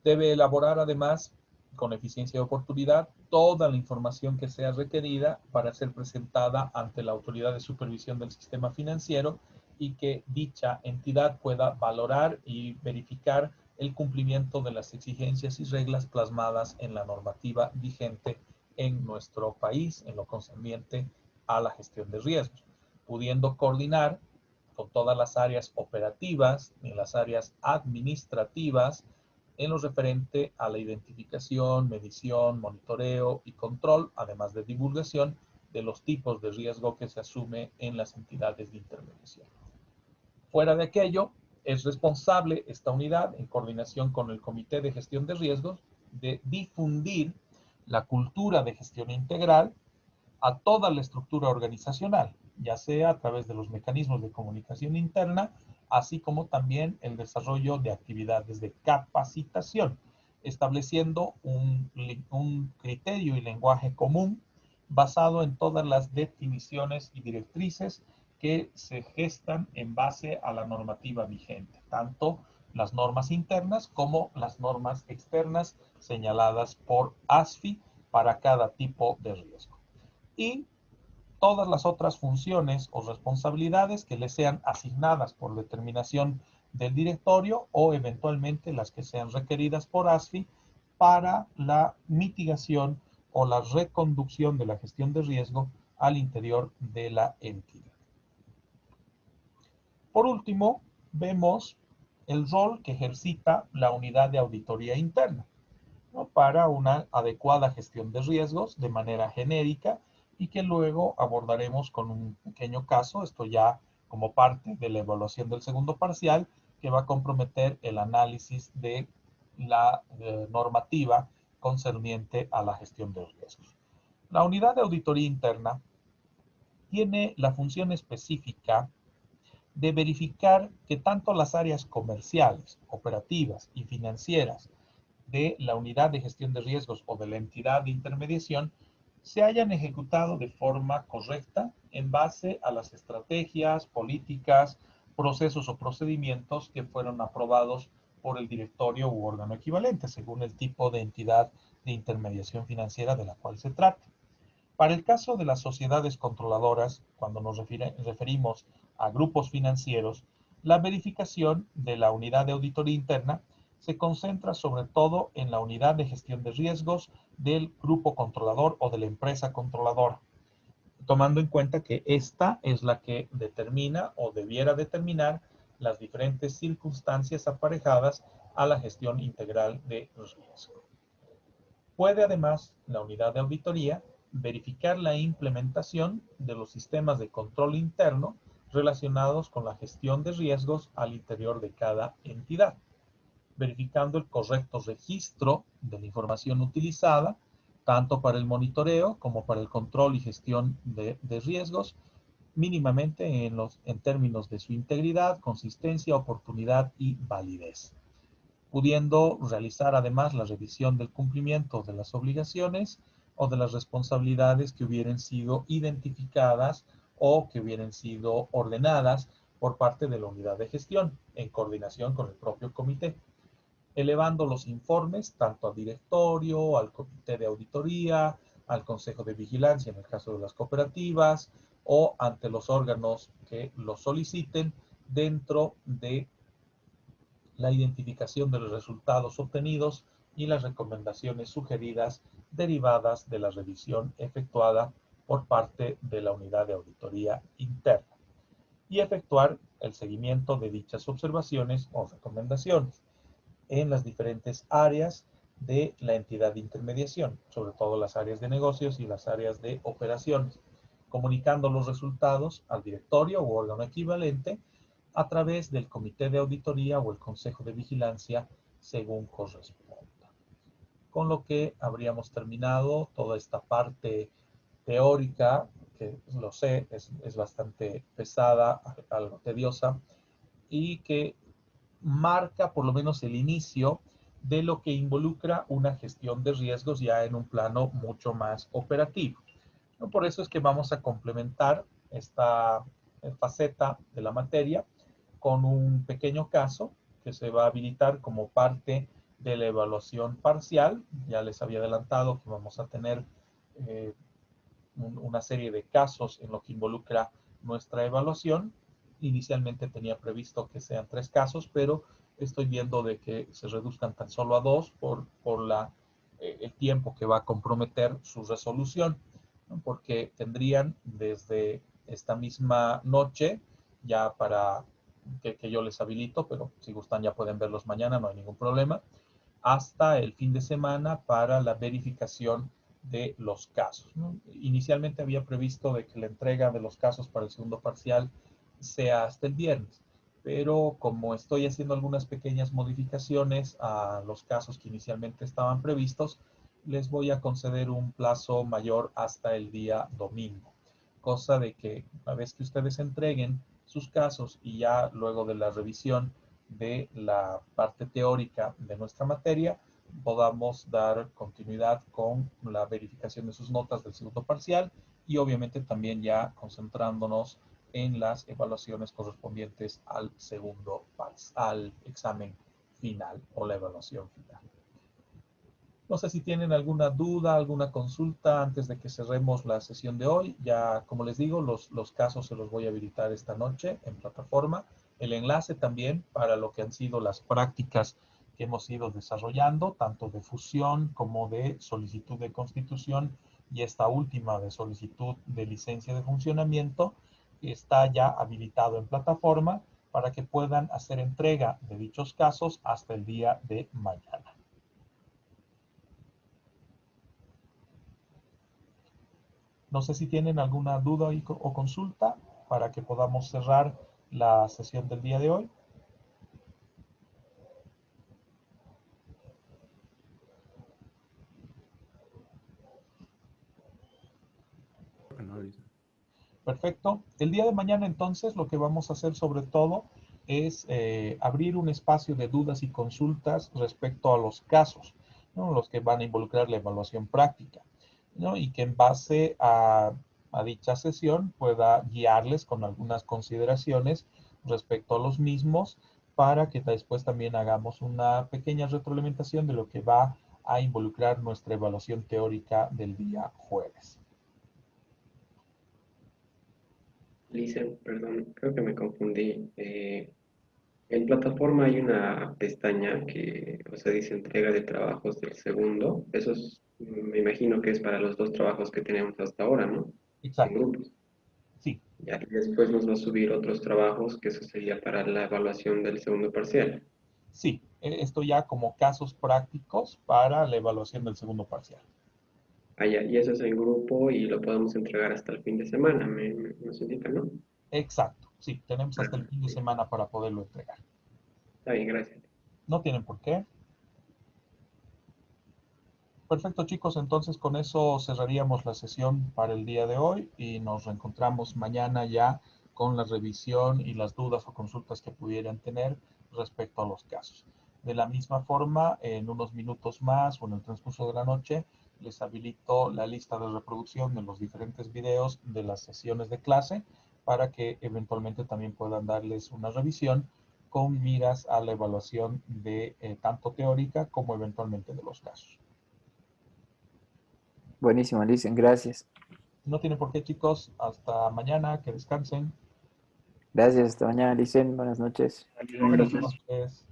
Debe elaborar además, con eficiencia y oportunidad, toda la información que sea requerida para ser presentada ante la autoridad de supervisión del sistema financiero y que dicha entidad pueda valorar y verificar el cumplimiento de las exigencias y reglas plasmadas en la normativa vigente en nuestro país en lo concerniente a la gestión de riesgos, pudiendo coordinar con todas las áreas operativas y las áreas administrativas en lo referente a la identificación, medición, monitoreo y control, además de divulgación de los tipos de riesgo que se asume en las entidades de intermediación. Fuera de aquello, es responsable esta unidad, en coordinación con el Comité de Gestión de Riesgos, de difundir la cultura de gestión integral a toda la estructura organizacional, ya sea a través de los mecanismos de comunicación interna, así como también el desarrollo de actividades de capacitación, estableciendo un criterio y lenguaje común basado en todas las definiciones y directrices que se gestan en base a la normativa vigente, tanto las normas internas como las normas externas señaladas por ASFI para cada tipo de riesgo. Y todas las otras funciones o responsabilidades que le sean asignadas por determinación del directorio o eventualmente las que sean requeridas por ASFI para la mitigación o la reconducción de la gestión de riesgo al interior de la entidad. Por último, vemos el rol que ejercita la unidad de auditoría interna, ¿no?, para una adecuada gestión de riesgos de manera genérica y que luego abordaremos con un pequeño caso, esto ya como parte de la evaluación del segundo parcial, que va a comprometer el análisis de la normativa concerniente a la gestión de riesgos. La unidad de auditoría interna tiene la función específica de verificar que tanto las áreas comerciales, operativas y financieras de la unidad de gestión de riesgos o de la entidad de intermediación se hayan ejecutado de forma correcta en base a las estrategias, políticas, procesos o procedimientos que fueron aprobados por el directorio u órgano equivalente, según el tipo de entidad de intermediación financiera de la cual se trate. Para el caso de las sociedades controladoras, cuando nos referimos a grupos financieros, la verificación de la unidad de auditoría interna se concentra sobre todo en la unidad de gestión de riesgos del grupo controlador o de la empresa controladora, tomando en cuenta que esta es la que determina o debiera determinar las diferentes circunstancias aparejadas a la gestión integral de riesgo. Puede además la unidad de auditoría verificar la implementación de los sistemas de control interno relacionados con la gestión de riesgos al interior de cada entidad, verificando el correcto registro de la información utilizada, tanto para el monitoreo como para el control y gestión de riesgos, mínimamente en términos de su integridad, consistencia, oportunidad y validez, pudiendo realizar además la revisión del cumplimiento de las obligaciones o de las responsabilidades que hubieran sido identificadas o que hubieran sido ordenadas por parte de la unidad de gestión, en coordinación con el propio comité, elevando los informes tanto al directorio, al comité de auditoría, al consejo de vigilancia en el caso de las cooperativas o ante los órganos que lo soliciten dentro de la identificación de los resultados obtenidos y las recomendaciones sugeridas derivadas de la revisión efectuada por parte de la unidad de auditoría interna y efectuar el seguimiento de dichas observaciones o recomendaciones en las diferentes áreas de la entidad de intermediación, sobre todo las áreas de negocios y las áreas de operaciones, comunicando los resultados al directorio u órgano equivalente a través del comité de auditoría o el consejo de vigilancia según corresponda. Con lo que habríamos terminado toda esta parte teórica, que lo sé, es bastante pesada, algo tediosa, y que marca por lo menos el inicio de lo que involucra una gestión de riesgos ya en un plano mucho más operativo. ¿no? Por eso es que vamos a complementar esta faceta de la materia con un pequeño caso que se va a habilitar como parte de la evaluación parcial. Ya les había adelantado que vamos a tener eh, una serie de casos en lo que involucra nuestra evaluación. Inicialmente tenía previsto que sean 3 casos, pero estoy viendo de que se reduzcan tan solo a 2 por el tiempo que va a comprometer su resolución, ¿no? Porque tendrían desde esta misma noche, ya para que yo les habilito, pero si gustan ya pueden verlos mañana, no hay ningún problema, hasta el fin de semana para la verificación de los casos, ¿no? Inicialmente había previsto de que la entrega de los casos para el segundo parcial sea hasta el viernes, pero como estoy haciendo algunas pequeñas modificaciones a los casos que inicialmente estaban previstos, les voy a conceder un plazo mayor hasta el día domingo, cosa de que una vez que ustedes entreguen sus casos y ya luego de la revisión de la parte teórica de nuestra materia, podamos dar continuidad con la verificación de sus notas del segundo parcial y obviamente también ya concentrándonos en las evaluaciones correspondientes al al examen final o la evaluación final. No sé si tienen alguna duda, alguna consulta antes de que cerremos la sesión de hoy. Ya, como les digo, los casos se los voy a habilitar esta noche en plataforma. El enlace también para lo que han sido las prácticas que hemos ido desarrollando, tanto de fusión como de solicitud de constitución y esta última de solicitud de licencia de funcionamiento, está ya habilitado en plataforma para que puedan hacer entrega de dichos casos hasta el día de mañana. No sé si tienen alguna duda o consulta para que podamos cerrar la sesión del día de hoy. Perfecto. El día de mañana entonces lo que vamos a hacer sobre todo es abrir un espacio de dudas y consultas respecto a los casos, ¿no? Los que van a involucrar la evaluación práctica, ¿no? Y que en base a dicha sesión pueda guiarles con algunas consideraciones respecto a los mismos para que después también hagamos una pequeña retroalimentación de lo que va a involucrar nuestra evaluación teórica del día jueves. Lisa, perdón, creo que me confundí. En plataforma hay una pestaña que, o sea, dice entrega de trabajos del segundo. Eso me imagino que es para los dos trabajos que tenemos hasta ahora, ¿no? En Exacto. grupos. Sí, Ya, y después nos va a subir otros trabajos, que eso sería para la evaluación del segundo parcial. sí, esto ya como casos prácticos para la evaluación del segundo parcial. Ah, ya, y eso es en grupo y lo podemos entregar hasta el fin de semana, nos indica, ¿no? Exacto, sí, tenemos Ah, hasta el fin de sí. semana para poderlo entregar. Está bien, gracias. No tienen por qué. Perfecto, chicos, entonces con eso cerraríamos la sesión para el día de hoy y nos reencontramos mañana ya con la revisión y las dudas o consultas que pudieran tener respecto a los casos. De la misma forma, en unos minutos más o en el transcurso de la noche, les habilito la lista de reproducción de los diferentes videos de las sesiones de clase para que eventualmente también puedan darles una revisión con miras a la evaluación de tanto teórica como eventualmente de los casos. Buenísimo, Licen, gracias. No tiene por qué, chicos. Hasta mañana, que descansen. Gracias, hasta mañana, Licen, buenas noches. Buenas noches.